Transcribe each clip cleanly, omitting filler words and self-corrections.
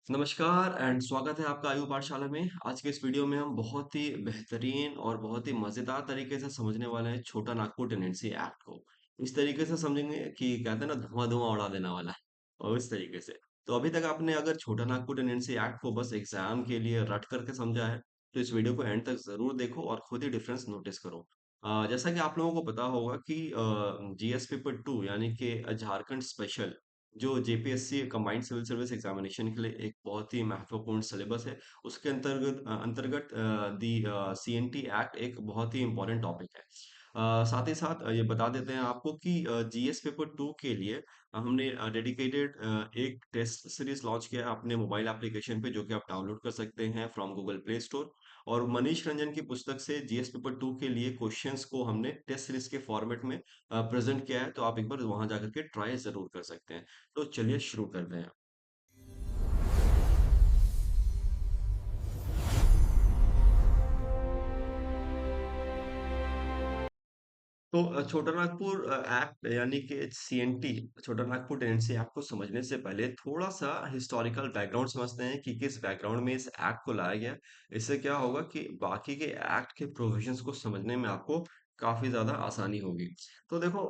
नमस्कार एंड स्वागत है आपका आयु पाठशाला में। आज के इस वीडियो में हम बहुत ही बेहतरीन और बहुत ही मज़ेदार तरीके से समझने वाले हैं छोटा नागपुर टेनेंसी एक्ट को। इस तरीके से समझेंगे कि कहते हैं ना धुआं-धुआं उड़ा देने वाला है और इस तरीके से। तो अभी तक आपने अगर छोटा नागपुर टेनेंसी एक्ट को बस एग्ज़ाम के लिए रट करके समझा है, तो इस वीडियो को एंड तक ज़रूर देखो और खुद ही डिफरेंस नोटिस करो। जैसा कि आप लोगों को पता होगा कि जीएस पेपर 2 यानी कि झारखंड स्पेशल जो JPSC combined civil service examination के लिए एक बहुत ही महत्वपूर्ण सिलेबस है, उसके अंतर्गत दी सीएनटी एक्ट एक बहुत ही इम्पोर्टेंट टॉपिक है। साथ ही साथ ये बता देते हैं आपको कि जीएस पेपर 2 के लिए हमने डेडिकेटेड एक टेस्ट सीरीज लॉन्च किया है अपने मोबाइल एप्लीकेशन पे, जो कि आप डाउनलोड कर सकते हैं फ्रॉम गूगल प्ले स्टोर। और मनीष रंजन की पुस्तक से जीएस पेपर 2 के लिए क्वेश्चंस को हमने टेस्ट सीरीज के फॉर्मेट में प्रेजेंट किया है, तो आप एक बार वहां जाकर के ट्राई जरूर कर सकते हैं। तो चलिए शुरू करते हैं। तो छोटा नागपुर एक्ट यानी कि सीएनटी, छोटा नागपुर टेनेंसी एक्ट को समझने से पहले थोड़ा सा हिस्टोरिकल बैकग्राउंड समझते हैं कि किस बैकग्राउंड में इस एक्ट को लाया गया। इससे क्या होगा कि बाकी के एक्ट के प्रोविजंस को समझने में आपको काफी ज्यादा आसानी होगी। तो देखो,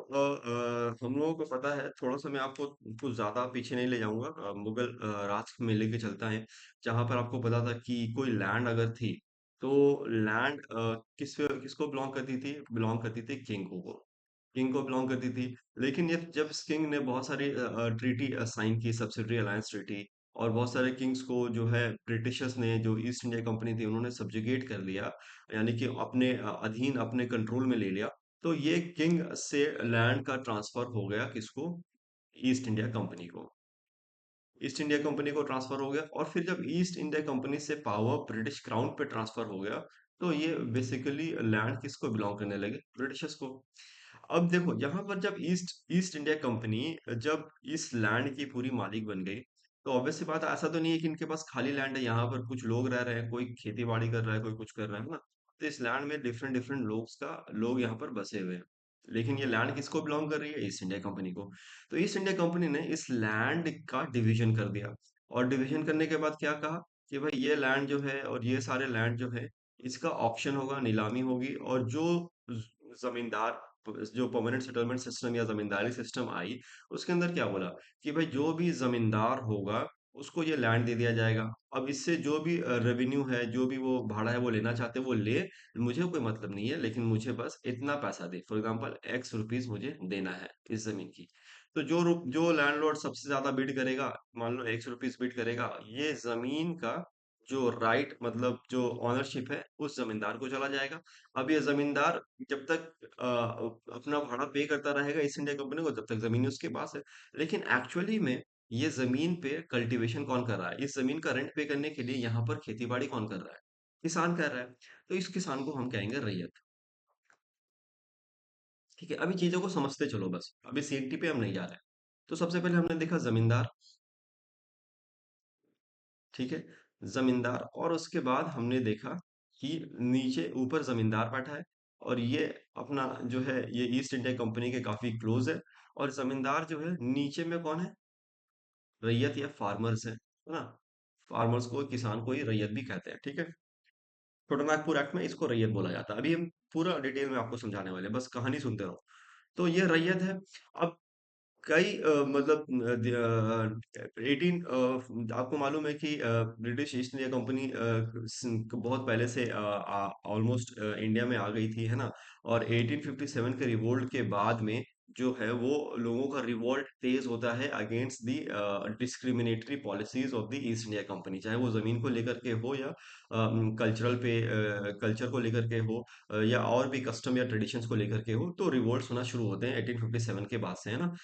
हम लोगों को पता है, थोड़ा सा मैं आपको कुछ ज्यादा पीछे नहीं ले जाऊंगा, मुगल राज में लेके चलता है, जहां पर आपको पता था कि कोई लैंड अगर थी, तो लैंड किसको बिलोंग करती थी किंग को बिलोंग करती थी। लेकिन ये जब इस किंग ने बहुत सारी ट्रीटी साइन की, सब्सिडरी अलायंस ट्रीटी, और बहुत सारे किंग्स को जो है ब्रिटिशर्स ने, जो ईस्ट इंडिया कंपनी थी, उन्होंने सब्जुगेट कर लिया, यानी कि अपने अधीन, अपने कंट्रोल में ले लिया। तो ये किंग से लैंड का ट्रांसफर हो गया किसको? ईस्ट इंडिया कंपनी को। ईस्ट इंडिया कंपनी को ट्रांसफर हो गया, और फिर जब ईस्ट इंडिया कंपनी से पावर ब्रिटिश क्राउन पे ट्रांसफर हो गया, तो ये बेसिकली लैंड किसको बिलोंग करने लगे? ब्रिटिशर्स को। अब देखो, यहाँ पर जब ईस्ट ईस्ट इंडिया कंपनी जब इस लैंड की पूरी मालिक बन गई, तो ऑब्वियस सी बात है, ऐसा तो नहीं है कि इनके पास खाली लैंड है, यहाँ पर कुछ लोग रह रहे हैं, कोई खेती बाड़ी कर रहा है, कोई कुछ कर रहा है ना। तो इस लैंड में डिफरेंट डिफरेंट लोग यहाँ पर बसे हुए हैं। लेकिन ये लैंड किसको बिलोंग कर रही है? ईस्ट इंडिया कंपनी को। तो ईस्ट इंडिया कंपनी ने इस लैंड का डिवीजन कर दिया, और डिवीजन करने के बाद क्या कहा कि भाई ये लैंड जो है और ये सारे लैंड जो है, इसका ऑक्शन होगा, नीलामी होगी, और जो जमींदार, जो परमानेंट सेटलमेंट सिस्टम या जमींदारी सिस्टम आई, उसके अंदर क्या बोला कि भाई जो भी जमींदार होगा, उसको ये लैंड दे दिया जाएगा। अब इससे जो भी रेवेन्यू है, जो भी वो भाड़ा है वो लेना चाहते हैं वो ले, मुझे कोई मतलब नहीं है, लेकिन मुझे बस इतना पैसा दे, फॉर एग्जांपल एक्स रुपीस मुझे देना है इस जमीन की। तो जो लैंडलॉर्ड सबसे ज्यादा बिड करेगा, मान लो एक्स रुपीस बिड करेगा, ये जमीन का जो राइट, मतलब जो ऑनरशिप है, उस जमींदार को चला जाएगा। अब ये जमींदार जब तक अपना भाड़ा पे करता रहेगा ईस्ट इंडिया कंपनी को, जब तक जमीन उसके पास है। लेकिन एक्चुअली में ये जमीन पे कल्टीवेशन कौन कर रहा है? इस जमीन का रेंट पे करने के लिए यहाँ पर खेती बाड़ी कौन कर रहा है? किसान कर रहा है। तो इस किसान को हम कहेंगे रैयत। ठीक है, अभी चीजों को समझते चलो, बस अभी सीएनटी पे हम नहीं जा रहे। तो सबसे पहले हमने देखा जमींदार। ठीक है, जमींदार, और उसके बाद हमने देखा कि नीचे ऊपर जमींदार बैठा है, और ये अपना जो है, ये ईस्ट इंडिया कंपनी के काफी क्लोज है। और जमींदार जो है नीचे में कौन है? रैयत या फार्मर्स है ना। फार्मर्स को, किसान को ही रैयत भी कहते हैं। ठीक है, छोटा नागपुर एक्ट में इसको रैयत बोला जाता है। अभी हम पूरा डिटेल में आपको समझाने वाले हैं, बस कहानी सुनते रहो। तो ये रैयत है। अब कई मतलब 18, आपको मालूम है कि ब्रिटिश ईस्ट इंडिया कंपनी बहुत पहले से ऑलमोस्ट इंडिया में आ गई थी, है ना। और 1857 के रिवोल्ट के बाद में जो है, वो लोगों का रिवोल्ट तेज होता है against the discriminatory policies of the east India company, चाहे वो जमीन को लेकर के हो, या कल्चर को लेकर के हो, या और भी कस्टम या ट्रेडिशंस को लेकर के हो। तो रिवोल्ट्स होना शुरू होते हैं 1857 के बाद से, है ना।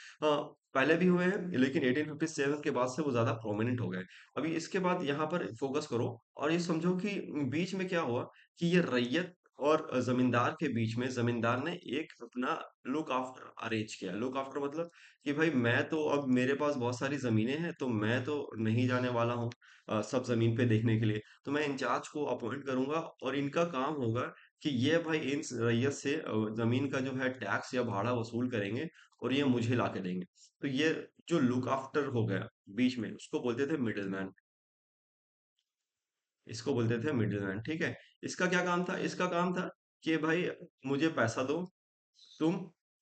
पहले भी हुए हैं, लेकिन 1857 के बाद से वो ज्यादा प्रोमिनेंट हो गए। अभी इसके बाद यहाँ पर फोकस करो, और ये समझो कि बीच में क्या हुआ कि ये रैयत और जमींदार के बीच में जमींदार ने एक अपना लुक आफ्टर अरेंज किया। लुक आफ्टर मतलब कि भाई, मैं तो, अब मेरे पास बहुत सारी जमीनें हैं, तो मैं तो नहीं जाने वाला हूँ सब जमीन पे देखने के लिए। तो मैं इंचार्ज को अपॉइंट करूंगा, और इनका काम होगा कि ये भाई इन रैयत से जमीन का जो है टैक्स या भाड़ा वसूल करेंगे, और ये मुझे ला के देंगे। तो ये जो लुक आफ्टर हो गया बीच में, उसको बोलते थे मिडिल मैन। इसको बोलते थे मिडिलमैन, ठीक है। इसका क्या काम था? इसका काम था कि भाई मुझे पैसा दो, तुम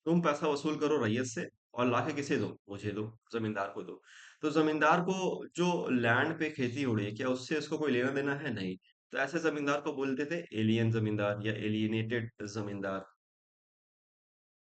तुम पैसा वसूल करो रैयत से और लाके किसे दो? मुझे दो, जमींदार को दो। तो जमींदार को जो लैंड पे खेती हो रही है, क्या उससे उसको कोई लेना देना है? नहीं। तो ऐसे जमींदार को बोलते थे एलियन जमींदार या एलियनेटेड जमींदार,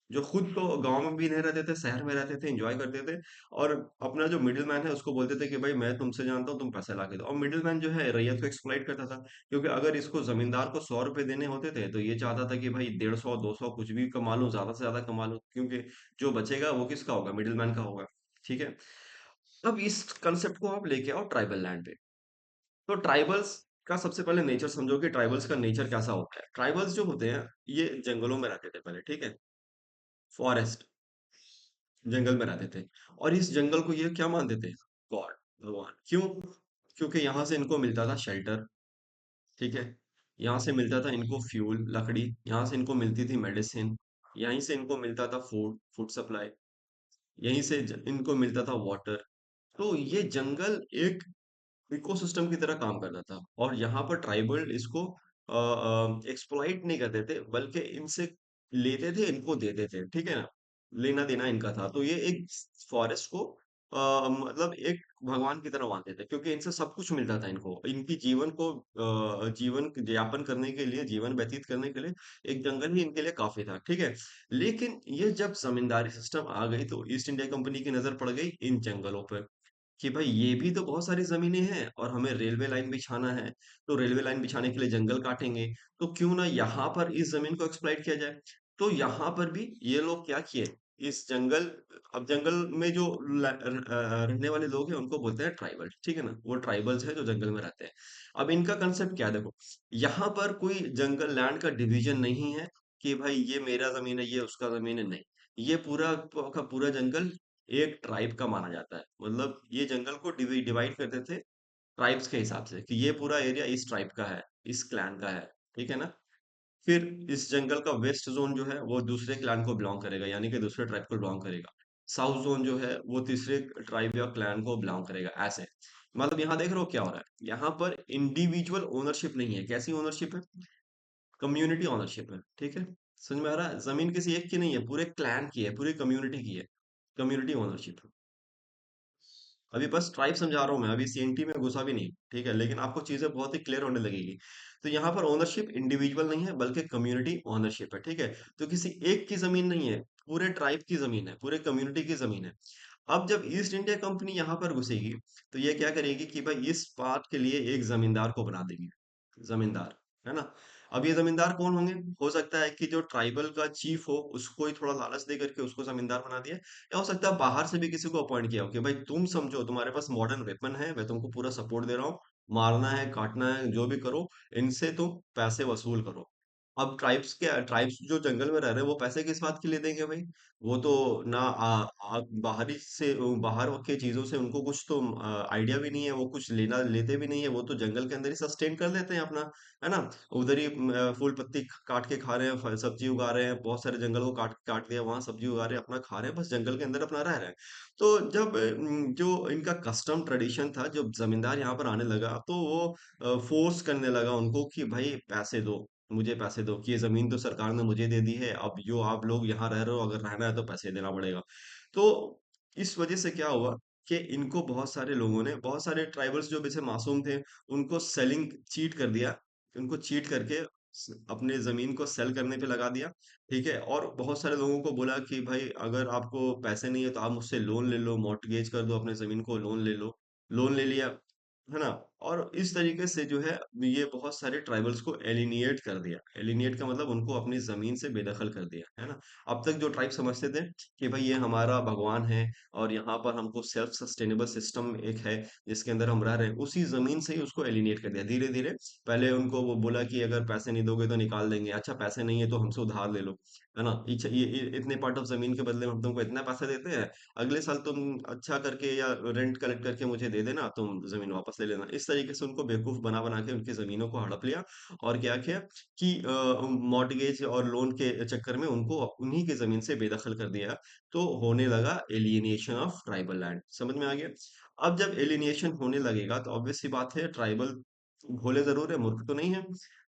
जो खुद तो गांव में भी नहीं रहते थे, शहर में रहते थे, एंजॉय करते थे। और अपना जो मिडिल मैन है उसको बोलते थे कि भाई मैं तुमसे जानता हूँ, तुम पैसे ला के दो। और मिडिल मैन जो है रैयत को एक्सप्लॉइट करता था, क्योंकि अगर इसको जमींदार को 100 रुपए देने होते थे तो ये चाहता था कि भाई 150 200 कुछ भी कमा लूं, ज्यादा से ज्यादा कमा लूं, क्योंकि जो बचेगा वो किसका होगा? मिडिल मैन का होगा। ठीक है। अब इस कंसेप्ट को आप लेके आओ ट्राइबल लैंड पे। तो ट्राइबल्स का सबसे पहले नेचर समझो कि ट्राइबल्स का नेचर कैसा होता है। ट्राइबल्स जो होते हैं ये जंगलों में रहते थे पहले, ठीक है। फॉरेस्ट, जंगल में रहते थे। और इस जंगल को ये क्या मानते थे? गॉड, भगवान। क्यों? क्योंकि यहाँ से इनको मिलता था शेल्टर, ठीक है। यहाँ से मिलता था इनको फ्यूल, लकड़ी। यहाँ से इनको मिलती थी मेडिसिन। यहीं से इनको मिलता था फूड, फूड सप्लाई। यहीं से इनको मिलता था वाटर। तो ये जंगल एक इकोसिस्टम की तरह काम करता था। और यहाँ पर ट्राइबल इसको एक्सप्लॉइट नहीं करते थे, बल्कि इनसे लेते थे, इनको देते थे, ठीक है ना। लेना देना इनका था। तो ये एक फॉरेस्ट को मतलब एक भगवान की तरह मानते थे, क्योंकि इनसे सब कुछ मिलता था इनको। इनकी जीवन को जीवन यापन करने के लिए, जीवन व्यतीत करने के लिए एक जंगल ही इनके लिए काफी था, ठीक है। लेकिन ये जब जमींदारी सिस्टम आ गई तो ईस्ट इंडिया कंपनी की नजर पड़ गई इन जंगलों पर, कि भाई ये भी तो बहुत सारी ज़मीनें हैं और हमें रेलवे लाइन बिछाना है, तो रेलवे लाइन बिछाने के लिए जंगल काटेंगे, तो क्यों ना यहाँ पर इस ज़मीन को एक्सप्लॉइट किया जाए। तो यहाँ पर भी ये लोग क्या किए, इस जंगल, अब जंगल में जो रहने वाले लोग हैं उनको बोलते हैं ट्राइबल, ठीक है ना। वो ट्राइबल्स हैं जो जंगल में रहते हैं। अब इनका कंसेप्ट क्या है देखो, यहाँ पर कोई जंगल लैंड का डिवीजन नहीं है कि भाई ये मेरा ज़मीन है, ये उसका ज़मीन है, नहीं। ये पूरा का पूरा जंगल एक ट्राइब का माना जाता है। मतलब ये जंगल को डिवाइड करते थे ट्राइब्स के हिसाब से, कि ये पूरा एरिया इस ट्राइब का है, इस क्लैन का है, ठीक है ना। फिर इस जंगल का वेस्ट जोन जो है वो दूसरे क्लैन को बिलोंग करेगा, यानी कि दूसरे ट्राइब को बिलोंग करेगा। साउथ जोन जो है वो तीसरे ट्राइब या क्लैन को बिलोंग करेगा, ऐसे। मतलब यहाँ देख रहे हो क्या हो रहा है, यहाँ पर इंडिविजुअल ओनरशिप नहीं है। कैसी ओनरशिप है? कम्युनिटी ओनरशिप है, ठीक है। समझ में आ रहा है? जमीन किसी एक की नहीं है, पूरे क्लैन की है, पूरी कम्युनिटी की है। Community ownership. अभी बस ट्राइब समझा रहा हूँ मैं, अभी सीएनटी में घुसा भी नहीं, ठीक है। लेकिन आपको चीजें बहुत ही क्लियर होने लगेगी। तो यहाँ पर ओनरशिप इंडिविजुअल नहीं है, बल्कि कम्युनिटी ओनरशिप है, ठीक है। तो किसी एक की जमीन नहीं है, पूरे ट्राइब की जमीन है, पूरे कम्युनिटी की जमीन है। अब जब ईस्ट इंडिया कंपनी यहाँ पर घुसेगी तो ये क्या करेगी कि भाई इस बात के लिए एक जमींदार को बना देगी, जमींदार, है ना। अब ये जमींदार कौन होंगे? हो सकता है कि जो ट्राइबल का चीफ हो उसको ही थोड़ा लालच दे करके उसको जमींदार बना दिया, या हो सकता है बाहर से भी किसी को अपॉइंट किया हो कि भाई तुम समझो, तुम्हारे पास मॉडर्न वेपन है, मैं तुमको पूरा सपोर्ट दे रहा हूँ, मारना है काटना है जो भी करो, इनसे तुम पैसे वसूल करो। अब ट्राइब्स जो जंगल में रह रहे हैं वो पैसे किस बात के लिए देंगे भाई? वो तो ना बाहरी से, बाहर के चीजों से उनको कुछ तो आइडिया भी नहीं है, वो कुछ लेना लेते भी नहीं है, वो तो जंगल के अंदर ही सस्टेन कर लेते हैं अपना, है ना। उधर ही फूल पत्ती काट के खा रहे हैं, सब्जी उगा रहे हैं, बहुत सारे जंगल को काट काट दिया, वहां सब्जी उगा रहे हैं, अपना खा रहे हैं, बस जंगल के अंदर अपना रह रहे हैं। तो जब जो इनका कस्टम ट्रेडिशन था, जब जमींदार यहाँ पर आने लगा तो वो फोर्स करने लगा उनको कि भाई पैसे दो, मुझे पैसे दो, कि ये जमीन तो सरकार ने मुझे दे दी है, अब जो आप लोग यहाँ रह रहे हो, अगर रहना है तो पैसे देना पड़ेगा। तो इस वजह से क्या हुआ कि इनको बहुत सारे लोगों ने, बहुत सारे ट्राइबल्स जो वैसे मासूम थे, उनको सेलिंग चीट कर दिया। उनको चीट करके अपने जमीन को सेल करने पे लगा दिया, ठीक है। और बहुत सारे लोगों को बोला कि भाई अगर आपको पैसे नहीं है तो आप मुझसे लोन ले लो, मॉर्टगेज कर दो अपने जमीन को, लोन ले लो। लोन ले लिया, है ना। और इस तरीके से जो है ये बहुत सारे ट्राइबल्स को एलिनिएट कर दिया। एलिनिएट का मतलब उनको अपनी जमीन से बेदखल कर दिया, है ना। अब तक जो ट्राइब समझते थे कि भाई ये हमारा भगवान है और यहाँ पर हमको सेल्फ सस्टेनेबल सिस्टम एक है जिसके अंदर हम रह रहे हैं, उसी जमीन से ही उसको एलिनिएट कर दिया धीरे धीरे। पहले उनको वो बोला कि अगर पैसे नहीं दोगे तो निकाल देंगे, अच्छा पैसे नहीं है तो हमसे उधार ले लो, है ना। इतने पार्ट ऑफ जमीन के बदले में हम तुमको इतना पैसा देते हैं, अगले साल तुम अच्छा करके या रेंट कलेक्ट करके मुझे दे देना, तुम जमीन वापस ले लेना। इस तरीके से उनको बेवकूफ बना बना के उनकी जमीनों को हड़प लिया। और क्या किया कि मॉर्टगेज और लोन के चक्कर में उनको उन्हीं की जमीन से बेदखल कर दिया। तो होने लगा एलियनेशन ऑफ ट्राइबल लैंड। समझ में आ गया? अब जब एलियनेशन होने लगेगा तो ऑब्वियस सी बात है ट्राइबल भोले जरूर है, मूर्ख तो नहीं है।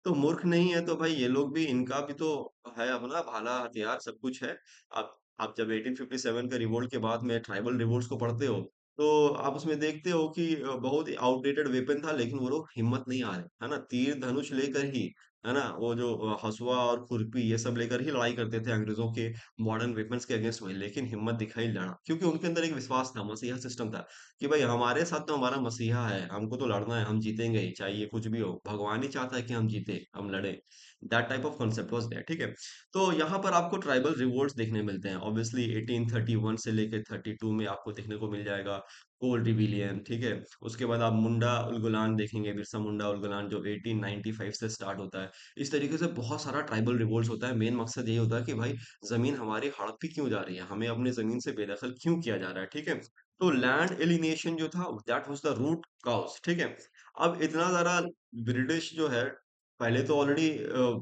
तो मूर्ख नहीं है तो भाई ये लोग भी, इनका भी तो है अपना भाला हथियार, सब कुछ है। आप जब 1857 के रिवोल्ट के बाद में ट्राइबल रिवोल्ट्स को पढ़ते हो, तो आप उसमें देखते हो कि बहुत ही आउटडेटेड वेपन था, लेकिन वो लोग हिम्मत नहीं आ रहे, है ना, तीर धनुष लेकर ही, है ना, वो जो हसुआ और खुरपी ये सब लेकर ही लड़ाई करते थे अंग्रेजों के मॉडर्न वेपन्स के अगेंस्ट में, लेकिन हिम्मत दिखाई लड़ा, क्योंकि उनके अंदर एक विश्वास था, मसीहा सिस्टम था, कि भाई हमारे साथ तो हमारा मसीहा है, हमको तो लड़ना है, हम जीतेंगे ही, चाहे ये कुछ भी हो, भगवान ही चाहता है कि हम जीते, हम लड़े। That type of concept was there, ठीक है। तो यहाँ पर आपको ट्राइबल रिवोल्ट्स देखने मिलते हैं, ऑब्वियसली 1831 से लेकर 32 में आपको देखने को मिल जाएगा कोल रिविलियन, ठीक है। उसके बाद आप मुंडा उलगुलान देखेंगे, बिरसा मुंडा उलगुलान, जो 1895 से स्टार्ट होता है। इस तरीके से बहुत सारा ट्राइबल रिवोल्ट्स होता है। मेन मकसद यही होता है कि भाई जमीन हमारी हड़पी क्यों जा रही है, हमें अपनी जमीन से बेदखल क्यों किया जा रहा है, ठीक है। तो लैंड एलिनेशन जो था, that was the root cause, ठीक है। अब इतना सारा ब्रिटिश जो है, पहले तो ऑलरेडी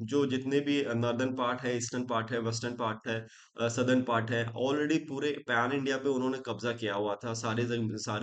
जो जितने भी नॉर्दर्न पार्ट है, ईस्टर्न पार्ट है, वेस्टर्न पार्ट है, सदर्न पार्ट है, ऑलरेडी पूरे पैन इंडिया पे उन्होंने कब्जा किया हुआ था, सारे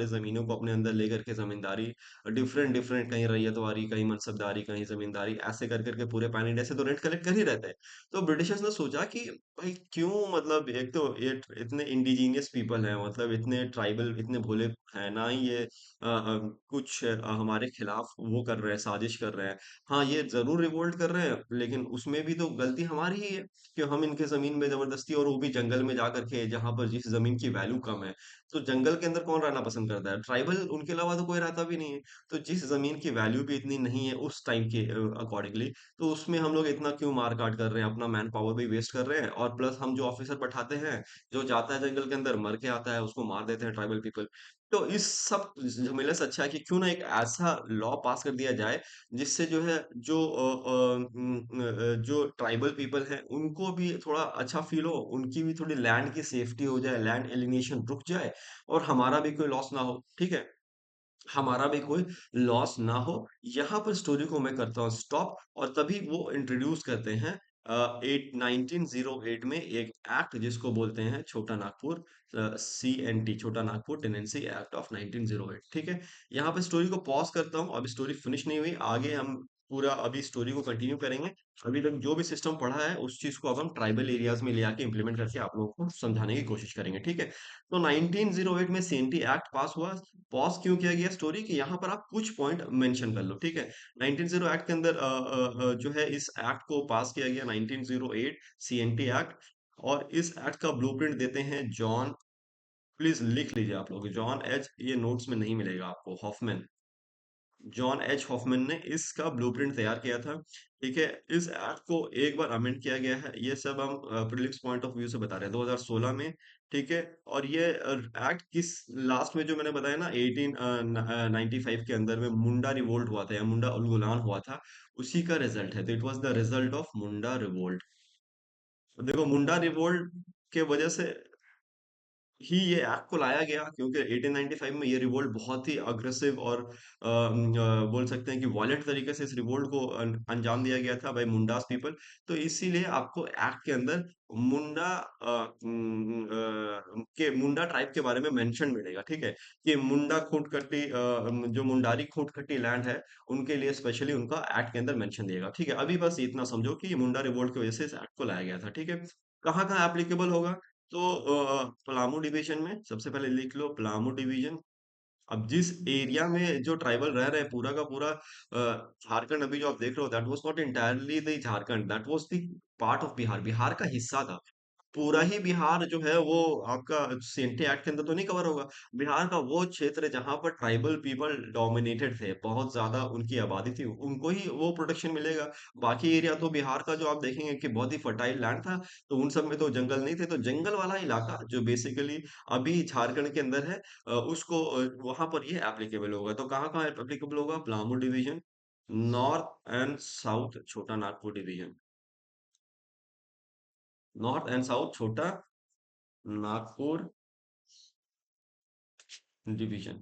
जमीनों को अपने अंदर लेकर के जमींदारी, डिफरेंट डिफरेंट, कहीं रैयतवाड़ी, कहीं मनसबदारी, कहीं जमींदारी, ऐसे कर करके पूरे पैन इंडिया से तो रेंट कलेक्ट कर ही रहते हैं। तो ब्रिटिशर्स ने सोचा कि भाई क्यों, मतलब एक तो ये इतने इंडिजीनियस पीपल हैं, मतलब इतने ट्राइबल, इतने भोले हैं ना ही ये कुछ हमारे खिलाफ वो कर रहे हैं, साजिश कर रहे हैं। हाँ, ये ज़रूर रिवोल्ट कर रहे हैं, लेकिन उसमें भी तो गलती हमारी ही है कि हम इनके ज़मीन में ज़बरदस्ती, और वो भी जंगल में जा कर के, जहाँ पर जिस ज़मीन की वैल्यू कम है। तो जंगल के अंदर कौन रहना पसंद करता है? ट्राइबल, उनके अलावा तो कोई रहता भी नहीं है। तो जिस ज़मीन की वैल्यू भी इतनी नहीं है उस टाइम के अकॉर्डिंगली, तो उसमें हम लोग इतना क्यों मार-काट कर रहे हैं, अपना मैन पावर भी वेस्ट कर रहे हैं, और प्लस हम जो ऑफिसर बैठाते हैं, जो जाता है जंगल के अंदर, मर के आता है, उसको मार देते हैं ट्राइबल पीपल। तो इस सब झमेले से अच्छा है कि क्यों ना एक ऐसा लॉ पास कर दिया जाए, जिससे जो है, जो ट्राइबल पीपल हैं उनको भी थोड़ा अच्छा फील हो, उनकी भी थोड़ी लैंड की सेफ्टी हो जाए, लैंड एलिनेशन रुक जाए, और हमारा भी कोई लॉस ना हो, ठीक है। हमारा भी कोई लॉस ना हो। यहाँ पर स्टोरी को मैं करता हूँ स्टॉप, और तभी वो इंट्रोड्यूस करते हैं 1908 में एक एक्ट, जिसको बोलते हैं छोटा नागपुर CNT, छोटा नागपुर टेनेंसी एक्ट ऑफ 1908, ठीक है। यहाँ पे स्टोरी को पॉज करता हूँ, अभी स्टोरी फिनिश नहीं हुई, आगे हम पूरा अभी स्टोरी को कंटिन्यू करेंगे। अभी तक जो भी सिस्टम पढ़ा है उस चीज को अब हम ट्राइबल एरियाज में ले आके इम्प्लीमेंट करके आप लोगों को समझाने की कोशिश करेंगे, ठीक है। तो 1908 में CNT एक्ट पास हुआ। पॉज क्यों किया गया स्टोरी, कि यहाँ पर आप कुछ पॉइंट मेंशन कर लो, ठीक है। 1908 एक्ट के अंदर जो है, इस एक्ट को पास किया गया 1908 CNT एक्ट। और इस एक्ट का ब्लूप्रिंट देते हैं जॉन, प्लीज लिख लीजिए आप लोग, जॉन एच, ये नोट्स में नहीं मिलेगा आपको, हॉफमैन, जॉन एच हॉफमैन ने इसका ब्लूप्रिंट तैयार किया था, ठीक है। इस एक्ट को एक बार अमेंड किया गया है, ये सब हम प्रीलिम्स पॉइंट ऑफ व्यू से बता रहे हैं, 2016 में, ठीक है। और ये एक्ट किस, लास्ट में जो मैंने बताया ना 1895 के अंदर में मुंडा रिवोल्ट हुआ था, या मुंडा उलगुलान हुआ था, उसी का रिजल्ट है, तो it was the result of Munda revolt. देखो, मुंडा रिवोल्ट के वजह से ही ये एक्ट को लाया गया, क्योंकि 1895 में ये रिवोल्ट बहुत ही अग्रेसिव और बोल सकते हैं कि वायलेंट तरीके से इस रिवोल्ट को अंजाम दिया गया था बाय मुंडास पीपल। तो इसीलिए आपको एक्ट के अंदर मुंडा के मुंडा ट्राइब के बारे में मेंशन मिलेगा, ठीक है। कि मुंडा खूंटकटी, जो मुंडारी खूंटकटी लैंड है, उनके लिए स्पेशली उनका एक्ट के अंदर मेंशन दिएगा, ठीक है। अभी बस इतना समझो कि ये मुंडा रिवोल्ट की वजह से इस एक्ट को लाया गया था, ठीक है। कहाँ कहाँ एप्लीकेबल होगा, तो पलामू डिवीजन में सबसे पहले लिख लो, पलामू डिवीजन। अब जिस एरिया में जो ट्राइबल रह रहे हैं, पूरा का पूरा झारखंड अभी जो आप देख रहे हो, that was not entirely the Jharkhand, that was the part of Bihar, Bihar का हिस्सा था। पूरा ही बिहार जो है वो आपका सेंटे एक्ट के अंदर तो नहीं कवर होगा। बिहार का वो क्षेत्र जहां पर ट्राइबल पीपल डोमिनेटेड थे, बहुत ज्यादा उनकी आबादी थी, उनको ही वो प्रोटेक्शन मिलेगा। बाकी एरिया तो बिहार का जो आप देखेंगे कि बहुत ही फर्टाइल लैंड था, तो उन सब में तो जंगल नहीं थे, तो जंगल वाला इलाका जो बेसिकली अभी झारखंड के अंदर है, उसको वहां पर ये एप्लीकेबल होगा। तो कहाँ कहाँ एप्लीकेबल होगा, Palamu division, north and south Chota Nagpur division, north and south Chota Nagpur division.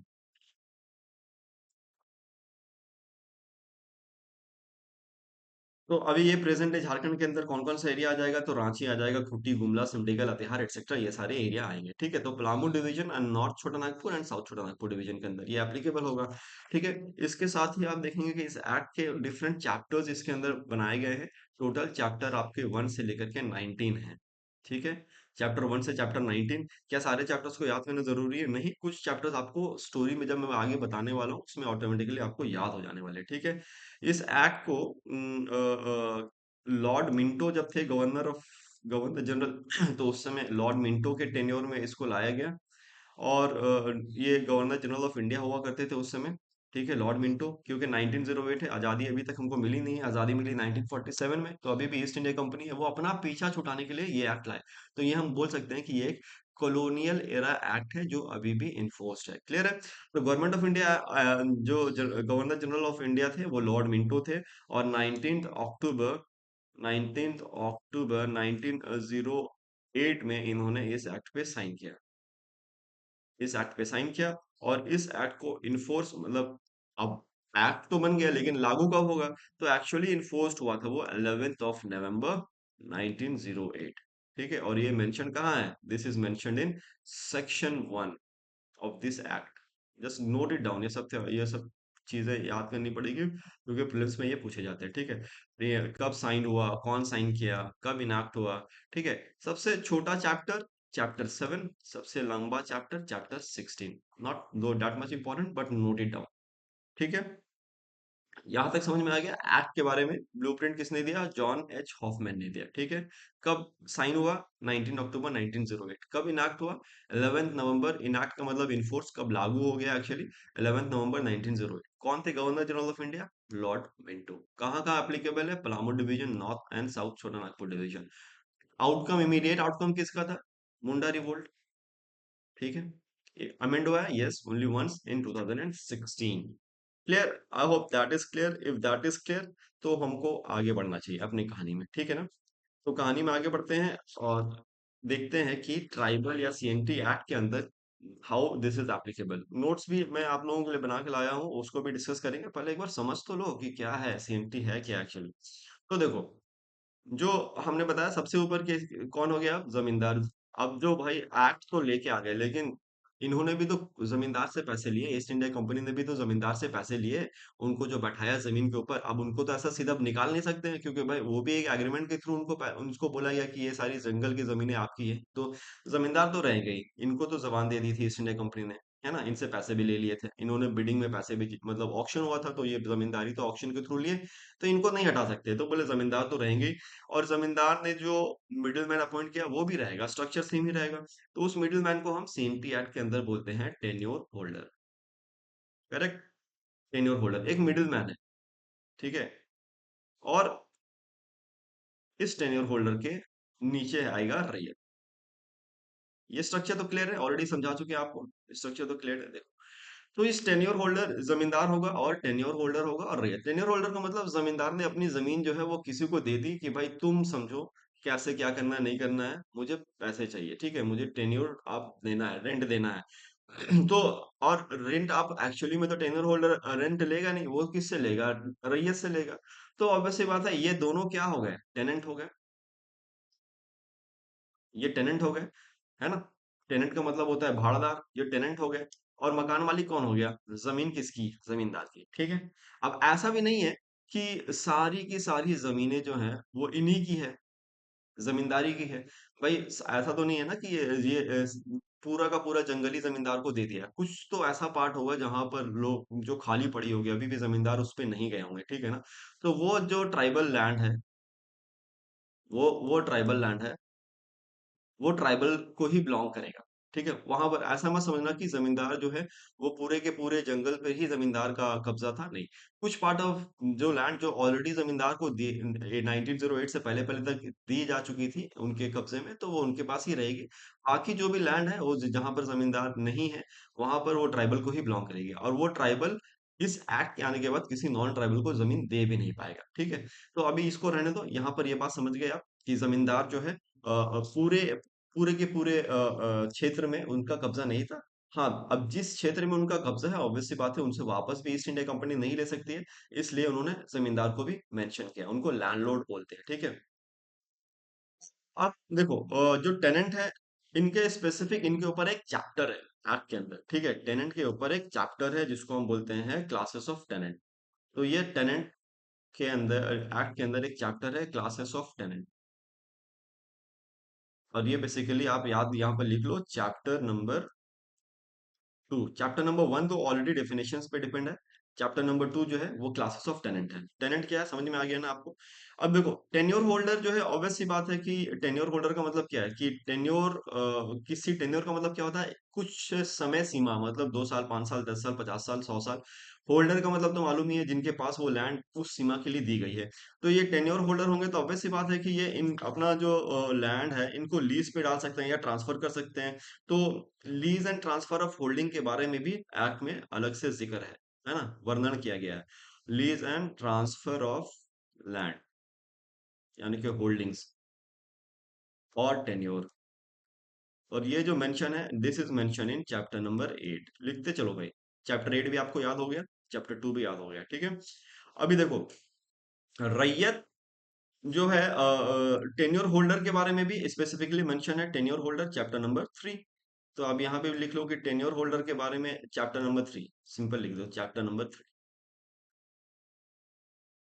तो अभी ये प्रेजेंट है झारखंड के अंदर कौन कौन सा एरिया आ जाएगा, तो रांची आ जाएगा, खूंटी, गुमला, सिमडेगा, लातेहार एक्सेट्रा, ये सारे एरिया आएंगे। ठीक है, तो पलामू डिवीजन एंड नॉर्थ छोटा Nagpur and south Chota Nagpur division के अंदर ये एप्लीकेबल होगा। ठीक है, इसके साथ ही आप देखेंगे कि इस एक्ट के डिफरेंट चैप्टर्स इसके अंदर बनाए गए हैं। टोटल चैप्टर आपके 1 से लेकर के 19 है। ठीक है, चैप्टर 1 से चैप्टर 19। क्या सारे चैप्टर्स को याद करना जरूरी है? नहीं, कुछ चैप्टर्स आपको स्टोरी में जब मैं आगे बताने वाला हूँ उसमें ऑटोमेटिकली आपको याद हो जाने वाले हैं। ठीक है, इस एक्ट को लॉर्ड मिंटो जब थे गवर्नर जनरल तो उस समय लॉर्ड मिंटो के टेन्योर में इसको लाया गया। और ये गवर्नर जनरल ऑफ इंडिया हुआ करते थे उस समय। ठीक है, लॉर्ड मिंटो, क्योंकि 1908 है, आज़ादी अभी तक हमको मिली नहीं है, आज़ादी मिली 1947 में, तो अभी भी ईस्ट इंडिया कंपनी है, वो अपना पीछा छुटाने के लिए ये एक्ट लाए। तो ये हम बोल सकते हैं कि ये एक कॉलोनियल एरा एक्ट है जो अभी भी इन्फोर्स्ड है। क्लियर है? तो गवर्नमेंट ऑफ इंडिया, जो गवर्नर जनरल ऑफ इंडिया थे वो लॉर्ड मिंटो थे। और 19 अक्टूबर 1908 में इन्होंने इस एक्ट पे साइन किया। इस एक्ट पे साइन किया, और इस एक्ट को इन्फोर्स मतलब, अब एक्ट तो बन गया लेकिन लागू कब होगा? तो एक्चुअली इन्फोर्स्ड हुआ था वो 11 नवंबर 1908। ठीक है, और ये मेंशन कहाँ है? This is mentioned in section 1 of this act. Just note it down, ये सब चीजें याद करनी पड़ेगी क्योंकि प्रीलिम्स में ये पूछे जाते हैं। ठीक है, ये कब साइन हुआ, कौन साइन किया, कब इनैक्ट हुआ। ठीक है, सबसे छोटा चैप्टर चैप्टर 7, सबसे लंबा चैप्टर चैप्टर 16। नॉट दो that much important but note it down. ठीक है, यहां तक समझ में आ गया एक्ट के बारे में। ब्लूप्रिंट किसने दिया? जॉन एच हॉफमैन ने दिया। ठीक है, कब साइन हुआ? 19 अक्टूबर 1908। कब इनैक्ट हुआ? 11 नवंबर। इनैक्ट का मतलब इनफोर्स, कब लागू हो गया एक्चुअली? 11 नवंबर 1908। कौन थे governor general of India? Lord Minto. कहाँ कहाँ एप्लीकेबल है? Palamu division, north and south Chota Nagpur division. Outcome, immediate outcome किसका था? मुंडा रिवोल्ट। ठीक है, अमेंड हुआ है, yes, only once in 2016। Clear? I hope that is clear. If that is clear, तो हमको आगे बढ़ना चाहिए अपनी कहानी में। ठीक है ना? तो कहानी में आगे बढ़ते हैं और देखते हैं कि ट्राइबल या सीएनटी एक्ट के अंदर how this is applicable. Notes भी मैं आप लोगों के लिए बना के लाया हूँ, उसको भी डिस्कस करेंगे। पहले एक बार समझ तो लो कि क्या है सीएनटी, है क्या एक्चुअली। तो देखो, जो हमने बताया सबसे ऊपर के कौन हो गया? जमींदार। अब जो भाई एक्ट तो लेके आ गए, लेकिन इन्होंने भी तो जमींदार से पैसे लिए, ईस्ट इंडिया कंपनी ने भी तो जमींदार से पैसे लिए। उनको जो बैठाया जमीन के ऊपर, अब उनको तो ऐसा सीधा अब निकाल नहीं सकते हैं, क्योंकि भाई वो भी एक एग्रीमेंट के थ्रू उनको बोला गया कि ये सारी जंगल की जमीनें आपकी है। तो जमींदार तो रह गई, इनको तो जबान दे दी थी ईस्ट इंडिया कंपनी ने, है ना? इनसे पैसे भी ले लिए थे इन्होंने, बिडिंग में पैसे भी मतलब ऑक्शन हुआ था, तो ये जमींदारी तो ऑक्शन के थ्रू लिए। तो इनको नहीं हटा सकते, तो बोले जमींदार तो रहेंगे ही। और जमींदार ने जो मिडिल मैन अपॉइंट किया वो भी रहेगा, स्ट्रक्चर सेम ही रहेगा। तो उस मिडिल मैन को हम सीएनटी एक्ट के अंदर बोलते हैं tenure holder. Correct? Tenure holder एक मिडिल मैन है। ठीक है, और इस टेन्योर होल्डर के नीचे आएगा रैयत। ये स्ट्रक्चर तो क्लियर है, ऑलरेडी समझा चुके हैं आपको। स्ट्रक्चर तो क्लियर है, देखो। तो इस टेन्योर होल्डर जमींदार होगा, और टेन्योर होल्डर होगा, और रैयत। टेन्योर होल्डर का मतलब जमींदार ने अपनी जमीन जो है वो किसी को दे दी कि भाई तुम समझो कैसे क्या करना है, नहीं करना है, मुझे पैसे चाहिए। ठीक है, मुझे टेन्योर आप देना है, रेंट देना है। तो और रेंट आप एक्चुअली में तो टेन्योर होल्डर रेंट लेगा नहीं, वो किससे लेगा? रैयत से लेगा। तो ऑब्वियस सी बात है, ये दोनों क्या हो गए? टेनेंट हो गए। ये टेनेंट हो गए, है ना? टेनेंट का मतलब होता है भाड़ादार, ये टेनेंट हो गए। और मकान मालिक कौन हो गया? जमीन किसकी? जमींदार की। ठीक है, अब ऐसा भी नहीं है कि सारी की सारी जमीनें जो हैं वो इन्हीं की है, जमींदारी की है। भाई ऐसा तो नहीं है ना कि पूरा का पूरा जंगली जमींदार को दे दिया। कुछ तो ऐसा पार्ट होगा जहां पर लोग जो खाली पड़ी होगी, अभी भी जमींदार उस पे नहीं गए होंगे। ठीक है ना? तो वो जो ट्राइबल लैंड है, वो ट्राइबल लैंड है, वो ट्राइबल को ही बिलोंग करेगा। ठीक है, वहां पर ऐसा मत समझना कि जमींदार जो है वो पूरे के पूरे जंगल पे ही जमींदार का कब्जा था, नहीं। कुछ पार्ट ऑफ जो लैंड जो ऑलरेडी जमींदार को 1908 से पहले पहले तक दी जा चुकी थी उनके कब्जे में, तो वो उनके पास ही रहेगी। बाकी जो भी लैंड है वो जहां पर जमींदार नहीं है, वहां पर वो ट्राइबल को ही बिलोंग करेगी। और वो ट्राइबल इस एक्ट के आने के बाद किसी नॉन ट्राइबल को जमीन दे भी नहीं पाएगा। ठीक है, तो अभी इसको रहने दो, यहाँ पर ये बात समझ गए आप कि जमींदार जो है पूरे पूरे के पूरे क्षेत्र में उनका कब्जा नहीं था। हाँ, अब जिस क्षेत्र में उनका कब्जा है ऑब्वियस सी बात है उनसे वापस भी ईस्ट इंडिया कंपनी नहीं ले सकती है, इसलिए उन्होंने जमींदार को भी मेंशन किया, उनको लैंडलॉर्ड बोलते हैं, ठीक है। आप देखो जो टेनेंट है, इनके स्पेसिफिक इनके ऊपर एक चैप्टर है एक्ट के अंदर, ठीक है। टेनेंट के ऊपर एक चैप्टर है जिसको हम बोलते हैं क्लासेस ऑफ टेनेंट। तो ये टेनेंट के अंदर, एक्ट के अंदर एक चैप्टर है क्लासेस ऑफ टेनेंट, और ये बेसिकली आप याद यहाँ पर लिख लो, चैप्टर नंबर 2। चैप्टर नंबर 1 तो ऑलरेडी डेफिनेशंस पे डिपेंड है। चैप्टर नंबर 2 जो है वो क्लासेस ऑफ टेनेंट है। टेनेंट क्या है समझ में आ गया ना आपको। अब देखो टेन्योर होल्डर जो है, ऑब्वियस सी बात है कि टेन्योर होल्डर का मतलब क्या है कि टेन्योर, किसी टेन्योर का मतलब क्या होता है, कुछ समय सीमा, मतलब 2 साल, 5 साल, 10 साल, 50 साल, 100 साल। होल्डर का मतलब तो मालूम ही है, जिनके पास वो लैंड उस सीमा के लिए दी गई है। तो ये टेन्योर होल्डर होंगे तो ऑब्वियस सी बात है कि ये इन अपना जो लैंड है इनको लीज पे डाल सकते हैं या ट्रांसफर कर सकते हैं। तो lease and transfer of holding के बारे में भी एक्ट में अलग से जिक्र है ना, वर्णन किया गया है। Lease and transfer of land, यानी कि होल्डिंग्स और टेन्योर। और ये जो मेंशन है, this is mention in chapter number 8। लिखते चलो भाई, चैप्टर 8 भी आपको याद हो गया, चैप्टर 2 भी याद हो गया, ठीक है। अभी देखो रैयत जो है, टेन्योर होल्डर के बारे में भी स्पेसिफिकली मेंशन है, टेन्योर होल्डर चैप्टर नंबर 3। तो आप यहाँ पे लिख लो कि टेन्योर होल्डर के बारे में चैप्टर नंबर 3, सिंपल लिख दो चैप्टर नंबर 3,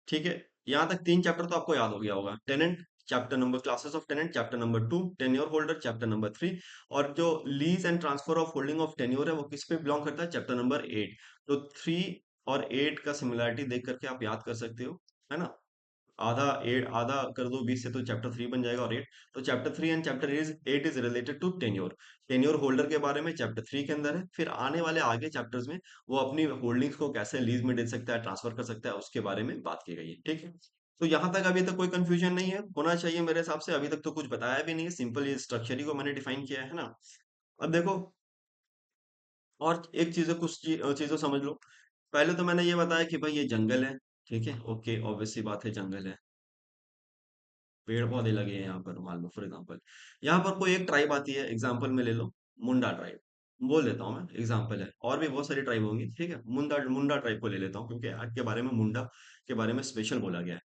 ठीक है। यहाँ तक 3 चैप्टर तो आपको याद हो गया होगा। Tenant chapter number, classes of tenant chapter number 2, tenure holder chapter number 3, और जो lease and transfer of holding of tenure है वो किस पे बिलोंग करता है, चैप्टर नंबर 8। तो 3 और 8 का सिमिलरिटी देख करके आप याद कर सकते हो, है ना। आधा एट आधा कर दो 20 से तो चैप्टर 3 बन जाएगा, और 8, तो chapter 3 and chapter 8 is related to tenure. Tenure holder के बारे में चैप्टर 3 के अंदर है। फिर आने वाले आगे चैप्टर्स में वो अपनी होल्डिंग्स को कैसे लीज में दे सकता है, ट्रांसफर कर सकता है, उसके बारे में बात की गई है, ठीक है। तो यहाँ तक अभी तक कोई कंफ्यूजन नहीं है, होना चाहिए मेरे हिसाब से। अभी तक तो कुछ बताया भी नहीं है, सिंपल ये स्ट्रक्चर ही को मैंने डिफाइन किया है ना। अब देखो और एक चीज, चीजों समझ लो। पहले तो मैंने ये बताया कि भाई ये जंगल है, ठीक है, ओके, ऑब्वियस सी बात है जंगल है, पेड़ पौधे लगे हैं यहाँ पर, मान लो फॉर एग्जाम्पल यहाँ पर कोई एक ट्राइब आती है, एग्जाम्पल में ले लो, मुंडा ट्राइब, बोल लेता हूँ मैं, एग्जाम्पल है, और भी बहुत सारी ट्राइब होंगी, ठीक है। मुंडा मुंडा ट्राइब को ले लेता हूँ क्योंकि आज के बारे में मुंडा के बारे में स्पेशल बोला गया है।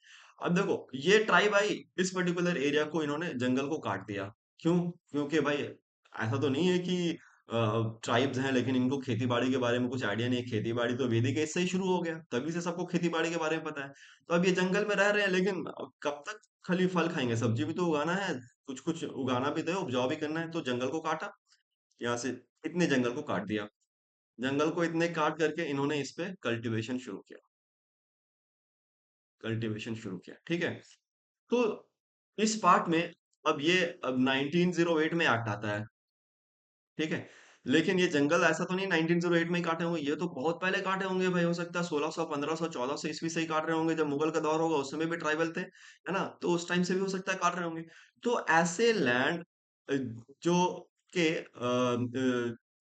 अब देखो ये ट्राइब आई, इस पर्टिकुलर एरिया को इन्होंने जंगल को काट दिया। क्यों? क्योंकि भाई ऐसा तो नहीं है कि ट्राइब्स हैं लेकिन इनको खेती बाड़ी के बारे में कुछ आइडिया नहीं है। खेती बाड़ी तो वैदिक एज से ही शुरू हो गया, तभी से सबको खेती बाड़ी के बारे में पता है। तो अब ये जंगल में रह रहे हैं, लेकिन कब तक खाली फल खाएंगे, सब्जी भी तो उगाना है, कुछ कुछ उगाना भी तो है, उपजाऊ भी करना है, तो जंगल को काटा। यहाँ से इतने जंगल को काट दिया, जंगल को इतने काट करके इन्होंने इस पे कल्टीवेशन शुरू किया, कल्टीवेशन शुरू किया, ठीक है। तो इस पार्ट में अब ये, अब 1908 में एक्ट आता है, ठीक है। लेकिन ये जंगल ऐसा तो नहीं 1908 में ही काटे होंगे, ये तो बहुत पहले काटे होंगे भाई, हो सकता है 1600, 1500, 1400 ईस्वी से ही काट रहे होंगे, जब मुगल का दौर होगा उस समय भी ट्राइबल थे, है ना, तो उस टाइम से भी हो सकता है काट रहे होंगे। तो ऐसे लैंड जो के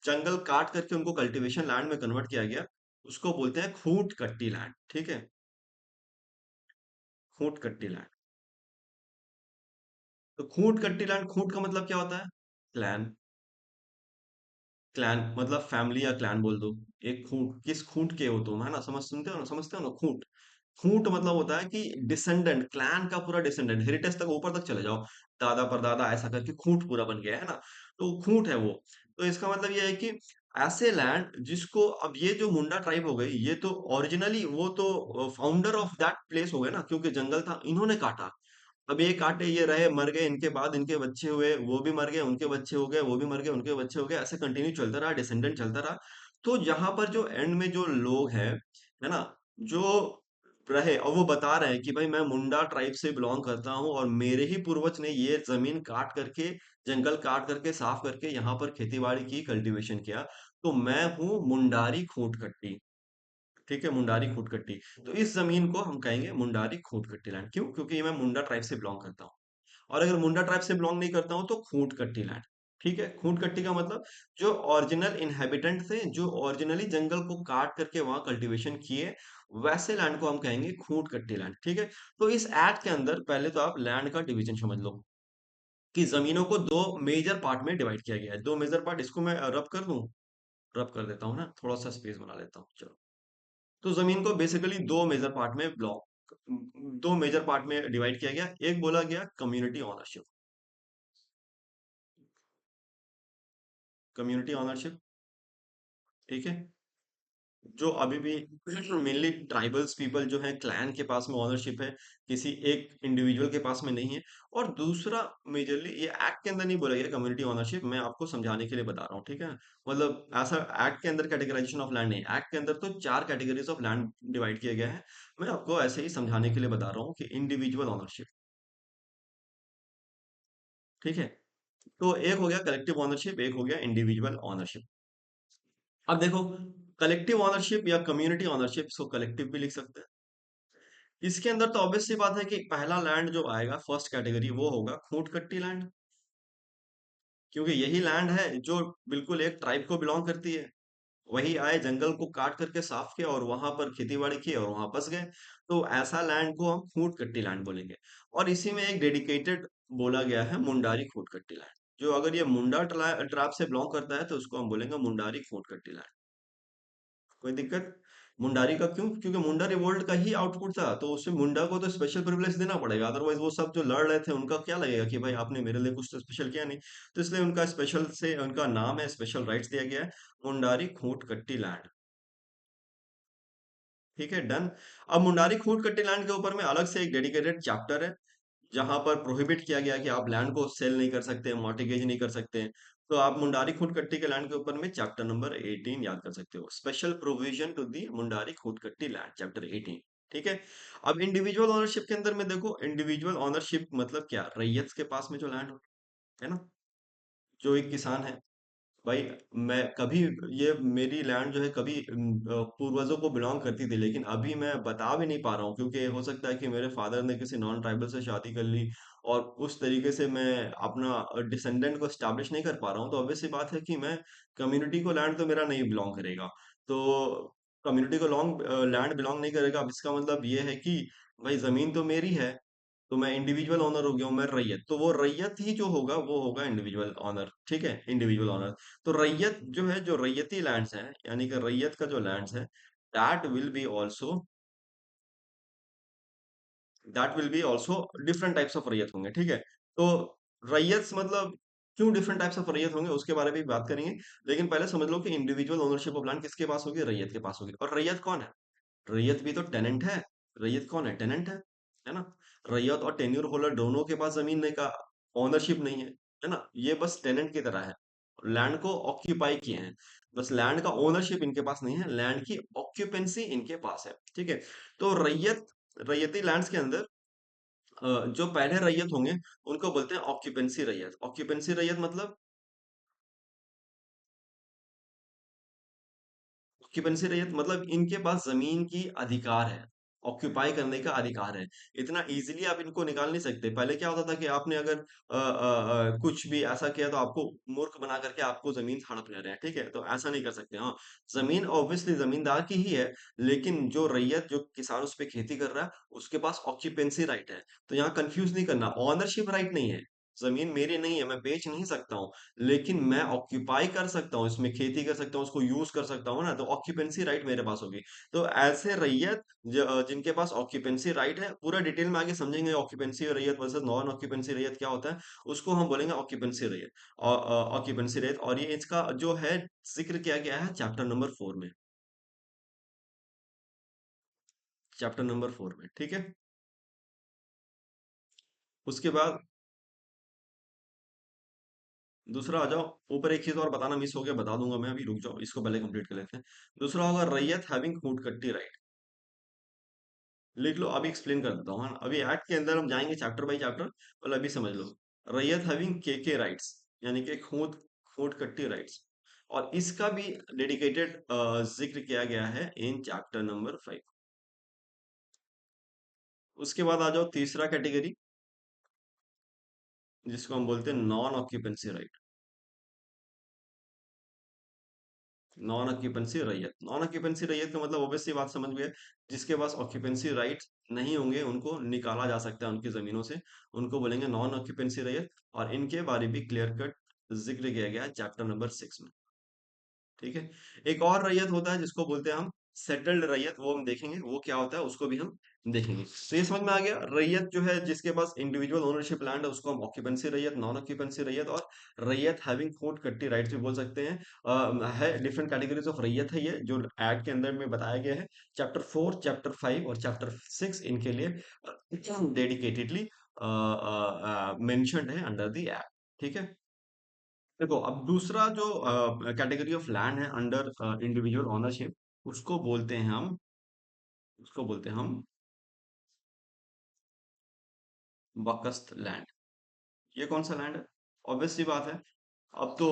जंगल काट करके उनको कल्टीवेशन लैंड में कन्वर्ट किया गया, उसको बोलते हैं खूंट कट्टी लैंड, ठीक है। खूंट कट्टी लैंड। तो खूंट कट्टी लैंड, खूंट का मतलब क्या होता है, क्लैन। क्लैन मतलब फैमिली या क्लैन बोल दो। एक खूंट, किस खूंट के हो तुम, है ना, सुनते हो ना, समझते हो ना, खूंट। खूंट मतलब होता है कि डिसेंडेंट, क्लैन का पूरा डिसेंडेंट, हेरिटेज तक ऊपर तक चले जाओ, दादा परदादा ऐसा करके खूंट पूरा बन गया है ना। तो खूंट है वो। तो इसका मतलब ये है कि ऐसे लैंड जिसको, अब ये जो मुंडा ट्राइब हो गई, ये तो ओरिजिनली वो तो फाउंडर ऑफ दैट प्लेस हो गए ना, क्योंकि जंगल था, इन्होंने काटा। अब ये कांटे, ये रहे, मर गए, इनके बाद इनके बच्चे हुए, वो भी मर गए, उनके बच्चे हो गए, वो भी मर गए, उनके बच्चे हो गए, ऐसे कंटिन्यू चलता रहा, डिसेंडेंट चलता रहा। तो यहाँ पर जो एंड में जो लोग हैं, है ना, जो रहे, और वो बता रहे हैं कि भाई मैं मुंडा ट्राइब से बिलोंग करता हूँ, और मेरे ही पूर्वज ने ये जमीन काट करके, जंगल काट करके, साफ करके यहाँ पर खेती बाड़ी की, कल्टीवेशन किया। तो मैं हूँ मुंडारी खूंटकट्टी, ठीक है, मुंडारी खूंटकट्टी। तो इस जमीन को हम कहेंगे मुंडारी खूंटकट्टी लैंड। क्यों? क्योंकि मैं मुंडा ट्राइब से बिलोंग करता हूँ। और अगर मुंडा ट्राइब से बिलोंग नहीं करता हूँ तो खूंटकट्टी लैंड, ठीक है। खूंटकट्टी का मतलब जो ओरिजिनल इनहेबिटेंट थे, जो ओरिजिनली जंगल को काट करके वहां कल्टीवेशन किए, वैसे लैंड को हम कहेंगे खूंटकट्टी लैंड, ठीक है। तो इस एक्ट के अंदर पहले तो आप लैंड का डिवीजन समझ लो कि जमीनों को दो मेजर पार्ट में डिवाइड किया गया है। दो मेजर पार्ट, इसको मैं रब कर दूं, रब कर देता हूँ ना, थोड़ा सा स्पेस बना लेता हूँ, चलो। तो जमीन को बेसिकली दो मेजर पार्ट में डिवाइड किया गया। एक बोला गया कम्युनिटी ओनरशिप। कम्युनिटी ओनरशिप, ठीक है। जो अभी भी मेनली ट्राइबल्स पीपल जो है, क्लैन के पास में ओनरशिप है, किसी एक इंडिविजुअल के पास में नहीं है। और दूसरा, मेजरली ये एक्ट के अंदर नहीं बोला गया कम्युनिटी ओनरशिप, मैं आपको समझाने के लिए बता रहा हूँ, ठीक है। मतलब ऐसा एक्ट के अंदर कैटेगराइजेशन ऑफ लैंड नहीं, एक्ट के अंदर तो चार कैटेगरीज ऑफ लैंड डिवाइड किए गए हैं। मैं आपको ऐसे ही समझाने के लिए बता रहा हूँ कि इंडिविजुअल ओनरशिप, ठीक है। तो एक हो गया कलेक्टिव ओनरशिप, एक हो गया इंडिविजुअल ओनरशिप। अब देखो, कलेक्टिव ओनरशिप या कम्युनिटी ओनरशिप, इसको कलेक्टिव भी लिख सकते हैं। इसके अंदर तो ऑब्वियस सी बात है कि पहला लैंड जो आएगा, फर्स्ट कैटेगरी, वो होगा खूंट कट्टी लैंड। क्योंकि यही लैंड है जो बिल्कुल एक ट्राइब को बिलोंग करती है। वही आए, जंगल को काट करके साफ किया और वहां पर खेती बाड़ी की और वहां बस गए। तो ऐसा लैंड को हम खूंट कट्टी लैंड बोलेंगे। और इसी में एक डेडिकेटेड बोला गया है मुंडारी खूंट कट्टी लैंड। जो अगर ये मुंडा ट्राइब से बिलोंग करता है तो उसको हम बोलेंगे मुंडारी खूंट कट्टी लैंड। कोई दिक्कत? मुंडारी का क्यों? क्योंकि मुंडा रिवोल्ट का ही आउटपुट था, तो उसमें मुंडा को तो स्पेशल प्रिविलेज देना पड़ेगा, अदरवाइज वो सब जो लड़ रहे थे उनका क्या लगेगा कि भाई आपने मेरे लिए कुछ तो स्पेशल किया नहीं। तो इसलिए उनका स्पेशल से उनका नाम है, स्पेशल राइट्स दिया गया है, मुंडारी खूंट कट्टी लैंड। ठीक है, डन। अब मुंडारी खूंट कट्टी लैंड के ऊपर में अलग से एक डेडिकेटेड चैप्टर है, जहां पर प्रोहिबिट किया गया कि आप लैंड को सेल नहीं कर सकते, मॉर्टिगेज नहीं कर सकते। तो आप मुंडारी खुदकट्टी के लैंड के ऊपर में चैप्टर नंबर 18 याद कर सकते हो, special provision to the Mundari khuntkatti land, chapter 18। ठीक है। अब इंडिविजुअल ओनरशिप के अंदर में देखो, इंडिविजुअल ओनरशिप मतलब क्या, रैयत के पास में जो लैंड हो, है ना, जो एक किसान है, भाई मैं कभी, ये मेरी लैंड जो है कभी पूर्वजों को बिलोंग करती थी, लेकिन अभी मैं बता भी नहीं पा रहा हूँ, क्योंकि हो सकता है कि मेरे फादर ने किसी नॉन ट्राइबल से शादी कर ली और उस तरीके से मैं अपना डिसेंडेंट को स्टैब्लिश नहीं कर पा रहा हूँ। तो ऑब्वियस सी बात है कि मैं, कम्युनिटी को लैंड तो मेरा नहीं बिलोंग करेगा। तो कम्युनिटी को लॉन्ग लैंड बिलोंग नहीं करेगा, अब इसका मतलब ये है कि भाई जमीन तो मेरी है, तो मैं इंडिविजुअल ऑनर हो गया हूँ, मैं रैयत, तो वो रैयत ही जो होगा वो होगा इंडिविजुअल ऑनर, ठीक है, इंडिविजुअल ऑनर। तो रैयत जो है, जो रैयती लैंड्स हैं, यानी कि रैयत का जो लैंड्स है, that will B also that will B also different types of रैयत होंगे, ठीक है। तो रैयत मतलब क्यों डिफरेंट टाइप्स ऑफ रैयत होंगे उसके बारे में भी बात करेंगे। लेकिन पहले समझ लो कि इंडिविजुअल ओनरशिप ऑफ लैंड किसके पास होगी, रैयत के पास होगी। और रैयत कौन है? रैयत भी तो टेनेंट है। रैयत कौन है? टेनेंट है ना। रैयत और टेन्योर होल्डर दोनों के पास जमीन नहीं का ओनरशिप नहीं है ना, ये बस टेनेंट की तरह है, लैंड को ऑक्यूपाई किए हैं, बस लैंड का ओनरशिप इनके पास नहीं है, लैंड की ऑक्यूपेंसी इनके पास है, ठीक है। तो रैयती लैंड्स के अंदर जो पहले रैयत होंगे उनको बोलते हैं ऑक्यूपेंसी रैयत। ऑक्यूपेंसी रैयत मतलब, ऑक्यूपेंसी रहियत मतलब इनके पास जमीन की अधिकार है, ऑक्यूपाई करने का अधिकार है। इतना इजीली आप इनको निकाल नहीं सकते। पहले क्या होता था कि आपने अगर कुछ भी ऐसा किया तो आपको मूर्ख बना करके आपको जमीन हड़प ले रहे हैं, ठीक है, तो ऐसा नहीं कर सकते। हाँ, जमीन ऑब्वियसली जमींदार की ही है, लेकिन जो रैयत, जो किसान उस पे खेती कर रहा है, उसके पास ऑक्यूपेंसी राइट है। तो यहाँ कंफ्यूज नहीं करना, ऑनरशिप राइट नहीं है। जमीन मेरी नहीं है, मैं बेच नहीं सकता हूँ, लेकिन मैं ऑक्यूपाई कर सकता हूँ, इसमें खेती कर सकता हूँ, उसको यूज कर सकता हूँ ना, तो ऑक्यूपेंसी राइट मेरे पास होगी। तो ऐसे रैयत जिनके पास ऑक्यूपेंसी राइट है, पूरा डिटेल में आगे समझेंगे ऑक्यूपेंसी रैयत वर्सेस नॉन ऑक्यूपेंसी रैयत क्या होता है, उसको हम बोलेंगे ऑक्यूपेंसी रैयत। ऑक्यूपेंसी रैयत, और ये इसका जो है जिक्र किया गया है चैप्टर नंबर 4 में, चैप्टर नंबर 4 में, ठीक है। उसके बाद दूसरा आ जाओ, ऊपर एक चीज और बताना मिस हो गया, बता दूंगा मैं, अभी रुक जाओ, इसको पहले कंप्लीट कर लेते हैं। दूसरा होगा रैयत हैविंग खूंट कट्टी राइट। लिख लो, अभी एक्सप्लेन कर देता हूँ, हाँ? अभी एक्ट के अंदर हम जाएंगे चैप्टर बाई चैप्टर, मतलब अभी समझ लो। रैयत हैविंग के राइट्स, यानी कि खूंट खूंट कट्टी राइट्स, और इसका भी डेडिकेटेड जिक्र किया गया है इन चैप्टर नंबर 5। उसके बाद आ जाओ तीसरा कैटेगरी, जिसको हम बोलते हैं non occupancy right. Non occupancy रैयत, नॉन ऑक्यूपेंसी रैयत का मतलब ऑब्वियसली बात समझ गए, जिसके पास ऑक्यूपेंसी राइट्स नहीं होंगे उनको निकाला जा सकता है उनकी जमीनों से, उनको बोलेंगे नॉन ऑक्यूपेंसी रैयत। और इनके बारे भी क्लियर कट जिक्र किया गया है चैप्टर नंबर 6 में। ठीक है। एक और रैयत होता है जिसको बोलते हैं हम सेटल्ड रैयत, वो हम देखेंगे वो क्या होता है, उसको भी हम देखेंगे। तो ये समझ में आ गया, रैयत जो है जिसके पास इंडिविजुअल ओनरशिप लैंड है उसको हम ऑक्यूपेंसी रैयत, नॉन ऑक्यूपेंसी रैयत और रैयत हैविंग फूड कट्टी राइट्स भी बोल सकते हैं। है डिफरेंट कैटेगरीज ऑफ रैयत है ये जो एक्ट के अंदर में बताया गया है। चैप्टर 4, चैप्टर 5 और चैप्टर 6 इनके लिए डेडिकेटेडली मेंशन्ड है अंडर द एक्ट। ठीक है। देखो अब दूसरा जो कैटेगरी ऑफ लैंड है अंडर इंडिविजुअल ओनरशिप, उसको बोलते हैं हम, उसको बोलते हैं हम वकस्त लैंड। ये कौन सा लैंड है? ऑब्वियस सी बात है। अब तो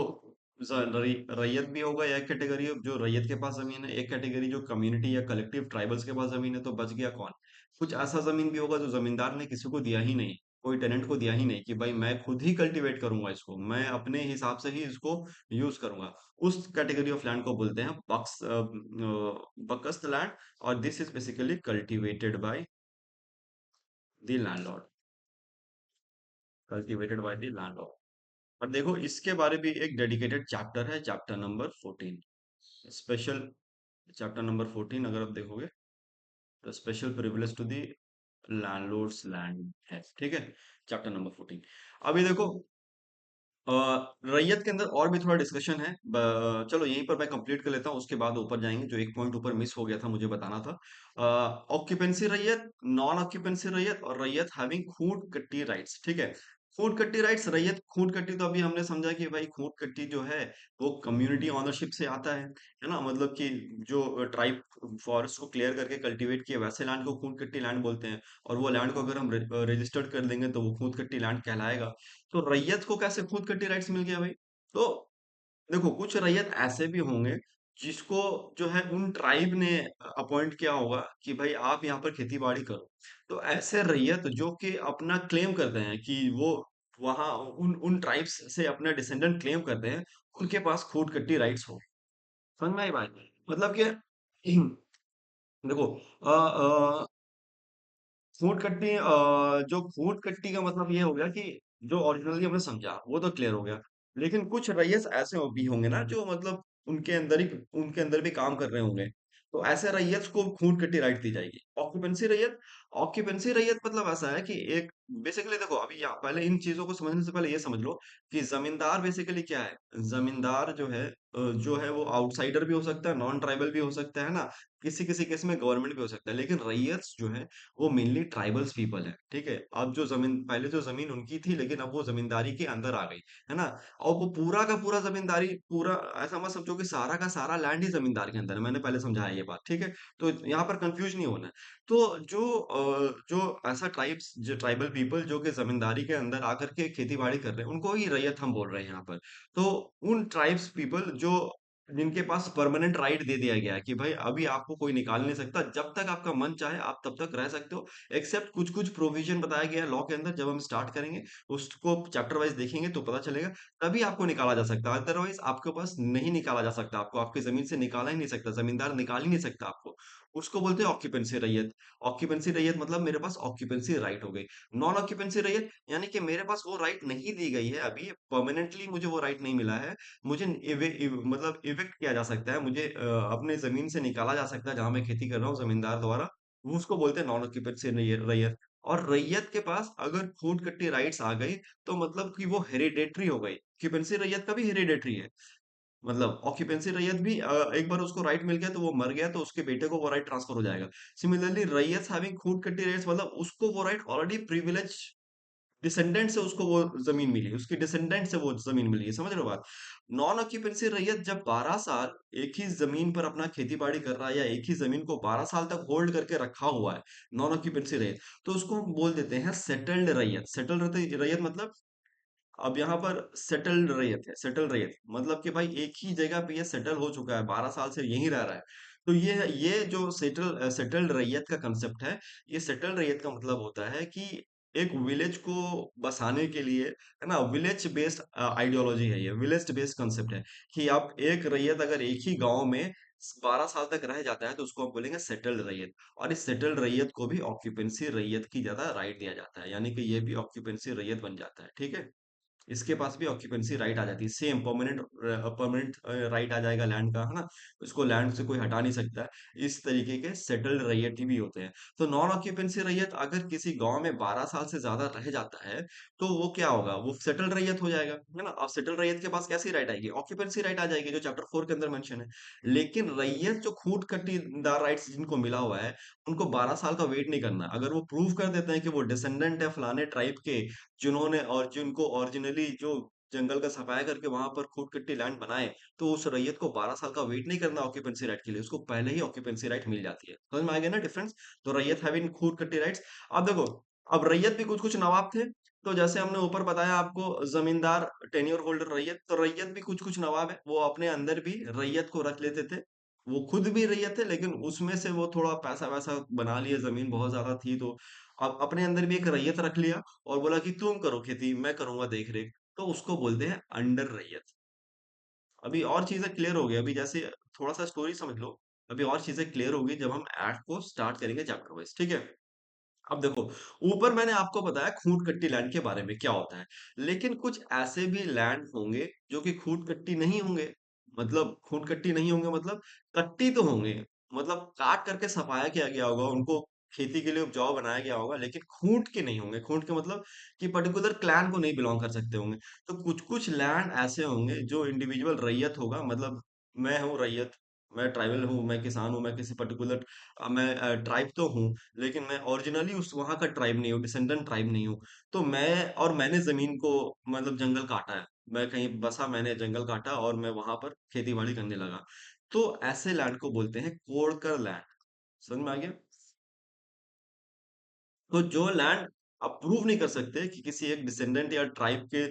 रैयत भी होगा एक कैटेगरी, जो रैयत के पास जमीन है, एक कैटेगरी जो कम्युनिटी या कलेक्टिव ट्राइबल्स के पास जमीन है, तो बच गया कौन? कुछ ऐसा जमीन भी होगा जो जमींदार ने किसी को दिया ही नहीं, कोई टेनेंट को दिया ही नहीं कि भाई मैं खुद ही कल्टीवेट करूंगा इसको, मैं अपने हिसाब से ही इसको यूज करूंगा। उस कैटेगरी ऑफ लैंड को बोलते हैं बकस्त लैंड। और this is basically cultivated by the landlord, cultivated by the landlord. और देखो इसके बारे में एक डेडिकेटेड चैप्टर है, chapter number 14, special, chapter number 14 अगर आप देखोगे तो special privilege to the landlords land है। ठीक है, चैप्टर नंबर 14। अभी देखो अ, रैयत के अंदर और भी थोड़ा डिस्कशन है, चलो यहीं पर मैं कंप्लीट कर लेता हूँ, उसके बाद ऊपर जाएंगे। जो एक पॉइंट ऊपर मिस हो गया था मुझे बताना था, ऑक्यूपेंसी रैयत, नॉन ऑक्यूपेंसी रैयत और रैयत हैविंग खूंट कट्टी राइट्स। ठीक है। खूंट कट्टी राइट्स, रैयत खूंट कट्टी तो अभी हमने समझा कि भाई खूंट कट्टी जो है वो कम्युनिटी ऑनरशिप से आता है ना, मतलब कि जो ट्राइब फॉरेस्ट को क्लियर करके कल्टीवेट किए वैसे लैंड को खूंट कट्टी लैंड बोलते हैं। और वो लैंड को अगर हम रजिस्टर्ड कर देंगे तो वो खूंट कट्टी लैंड कहलाएगा। तो रैयत को कैसे खुद कट्टी राइट्स मिल गया भाई? तो देखो कुछ रैयत ऐसे भी होंगे जिसको जो है उन ट्राइब ने अपॉइंट किया होगा कि भाई आप यहाँ पर खेती बाड़ी करो। तो ऐसे रैयत जो कि अपना क्लेम करते हैं कि वो वहां उन उन ट्राइब्स से अपना डिसेंडेंट क्लेम करते हैं, उनके पास खूद कट्टी राइट्स हो। समझ में आई बात? मतलब कि देखो फूड कट्टी, जो फूड कट्टी का मतलब ये हो गया कि जो ओरिजिनली हमने समझा वो तो क्लियर हो गया। लेकिन कुछ रईयस ऐसे भी होंगे ना जो मतलब उनके अंदर भी काम कर रहे होंगे, तो ऐसे रईयत को खून कट्टी राइट दी जाएगी। ऑक्यूपेंसी रैयत, ऑक्यूपेंसी रैयत मतलब ऐसा है कि एक बेसिकली देखो अभी यहाँ पहले इन चीजों को समझने से पहले ये समझ लो कि जमींदार बेसिकली क्या है। जमींदार जो है वो आउटसाइडर भी हो सकता है, नॉन ट्राइबल भी हो सकता है ना, किसी किसी केस में गवर्नमेंट भी हो सकता है। लेकिन रैयत जो है वो मेनली ट्राइबल्स पीपल है। ठीक है। अब जो जमीन पहले जो जमीन उनकी थी लेकिन अब वो जमींदारी के अंदर आ गई, है ना। और वो पूरा का पूरा जमींदारी पूरा, ऐसा मत समझो कि सारा का सारा लैंड ही जमींदार के अंदर है, मैंने पहले समझाया ये बात। ठीक है। तो यहाँ पर कंफ्यूज नहीं होना है। तो जो ऐसा ट्राइब्स, जो ट्राइबल पीपल जो कि जमींदारी के अंदर आकर के खेती बाड़ी कर रहे हैं उनको ही रैयत हम बोल रहे हैं यहाँ पर। तो उन ट्राइब्स पीपल जो जिनके पास परमानेंट राइट दे दिया गया है कि भाई अभी आपको कोई निकाल नहीं सकता, जब तक आपका मन चाहे आप तब तक रह सकते हो। एक्सेप्ट कुछ कुछ प्रोविजन बताया गया है लॉ के अंदर, जब हम स्टार्ट करेंगे उसको चैप्टर वाइज देखेंगे तो पता चलेगा। तभी आपको निकाला जा सकता है, अदरवाइज आपके पास नहीं निकाला जा सकता, आपको आपकी जमीन से निकाला ही नहीं सकता, जमींदार निकाल ही नहीं सकता आपको। उसको बोलते हैं ऑक्यूपेंसी रैयत। ऑक्यूपेंसी रैयत मतलब मेरे पास ऑक्यूपेंसी राइट हो गई। नॉन ऑक्यूपेंसी रैयत यानी कि मेरे पास वो राइट नहीं दी गई है, अभी परमानेंटली मुझे वो राइट नहीं मिला है। मुझे मतलब इविक्ट किया जा सकता है, मुझे अपने जमीन से निकाला जा सकता है जहां मैं खेती कर रहा हूँ जमींदार द्वारा। वो उसको बोलते हैं नॉन ऑक्यूपेंसी रैयत। और रैयत के पास अगर फूड कट्टी राइट्स आ गई तो मतलब कि वो हेरिडेटरी हो गई। ऑक्यूपेंसी रैयत का भी हेरिडेटरी है, मतलब ऑक्यूपेंसी रैयत भी एक बार उसको राइट मिल गया तो वो मर गया तो उसके बेटे को वो राइट ट्रांसफर हो जाएगा। सिमिलरली रैयत हैविंग खून कट्टी राइट्स मतलब उसको वो राइट ऑलरेडी प्रिविलेज डिसेंडेंट से उसको वो जमीन मिली, उसकी डिसेंडेंट से वो जमीन मिली है। समझ रहे हो बात? नॉन ऑक्यूपेंसी रैयत जब 12 साल एक ही जमीन पर अपना खेती बाड़ी कर रहा है या एक ही जमीन को 12 साल तक होल्ड करके रखा हुआ है, नॉन ऑक्यूपेंसी रैयत, तो उसको हम बोल देते हैं सेटल्ड रैयत। सेटल्ड रैयत मतलब अब यहाँ पर सेटल्ड रैयत है। सेटल रैयत मतलब कि भाई एक ही जगह पे ये सेटल हो चुका है, 12 साल से यहीं रह रहा है। तो ये जो सेटल्ड रैयत का कंसेप्ट है, ये सेटल्ड रैयत का मतलब होता है कि एक विलेज को बसाने के लिए, है ना, विलेज बेस्ड आइडियोलॉजी है, ये विलेज बेस्ड कंसेप्ट है कि आप एक रैयत अगर एक ही गांव में 12 साल तक रह जाता है तो उसको हम बोलेंगे सेटल्ड रैयत। और इस सेटल्ड रैयत को भी ऑक्यूपेंसी रैयत की ज्यादा राइट दिया जाता है, यानी कि ये भी ऑक्यूपेंसी रैयत बन जाता है। ठीक है। इसके पास भी ऑक्यूपेंसी राइट आ जाती है, सेम परमानेंट परमानेंट राइट आ जाएगा लैंड का, है ना। उसको लैंड से कोई हटा नहीं सकता है। इस तरीके के सेटल्ड रैयती भी होते हैं। तो नॉन ऑक्यूपेंसी रैयत अगर किसी गांव में 12 साल से ज्यादा रह जाता है, तो वो क्या होगा, वो सेटल्ड रैयत हो जाएगा, है ना। अब सेटल्ड रैयत के पास कैसी राइट आएगी, ऑक्यूपेंसी राइट आ जाएगी, जो चैप्टर 4 के अंदर मेंशन है। लेकिन रैयत जो खूट कट्टीदार राइट्स जिनको मिला हुआ है, उनको 12 साल का वेट नहीं करना। अगर वो प्रूव कर देते हैं कि वो डिसेंडेंट है फलाने ट्राइब के, जिन्होंने और जिनको ओरिजिनली जो जंगल का सफाया करके वहां पर खूट कट्टी लैंड बनाए, तो उस रैयत को 12 साल का वेट नहीं करना ऑक्यूपेंसी राइट के लिए, उसको पहले ही ऑक्यूपेंसी राइट मिल जाती है। समझ में आ गया ना डिफरेंस। तो रैयत हैविंग खूट कट्टी राइट्स। अब देखो, अब रैयत भी कुछ कुछ नवाब थे। तो जैसे हमने ऊपर बताया आपको, जमींदार, टेन्योर होल्डर रैयत, तो रैयत भी कुछ कुछ नवाब है, वो अपने अंदर भी रैयत को रख लेते थे। वो खुद भी रैयत थे, लेकिन उसमें से वो थोड़ा पैसा वैसा बना लिए, जमीन बहुत ज्यादा थी तो अब अपने अंदर भी एक रैयत रख लिया, और बोला कि तुम करो खेती, मैं करूंगा देख रेख। तो उसको बोलते हैं अंडर रैयत। अभी और चीजें क्लियर हो गई, अभी जैसे थोड़ा सा स्टोरी समझ लो। अभी और चीजें क्लियर होगी जब हम एक्ट को स्टार्ट करेंगे चैप्टर वाइज, ठीक है। अब देखो, ऊपर मैंने आपको बताया खूंट कट्टी लैंड के बारे में क्या होता है, लेकिन कुछ ऐसे भी लैंड होंगे जो कि खूंट कट्टी नहीं होंगे। मतलब खूंट कट्टी नहीं होंगे मतलब कट्टी तो होंगे, मतलब काट करके सफाया किया गया होगा उनको, खेती के लिए उपजाऊ बनाया गया होगा, लेकिन खूंट के नहीं होंगे। खूंट के मतलब कि पर्टिकुलर क्लैन को नहीं बिलोंग कर सकते होंगे। तो कुछ कुछ लैंड ऐसे होंगे जो इंडिविजुअल रैयत होगा, मतलब मैं हूँ रैयत, मैं ट्राइबल हूँ, मैं किसान हूँ, मैं किसी पर्टिकुलर, मैं ट्राइब तो हूँ, लेकिन मैं ओरिजिनली उस वहां का ट्राइब नहीं हूँ, डिसेंडेंट ट्राइब नहीं हूँ। तो मैंने जमीन को, मतलब जंगल काटा है, मैं कहीं बसा, मैंने जंगल काटा और मैं वहां पर खेती बाड़ी करने लगा। तो ऐसे लैंड को बोलते हैं कोड़कर लैंड। समझ में आ गया। तो जो लैंड आप प्रूव नहीं कर सकते कि किसी एक डिसेंडेंट या ट्राइब के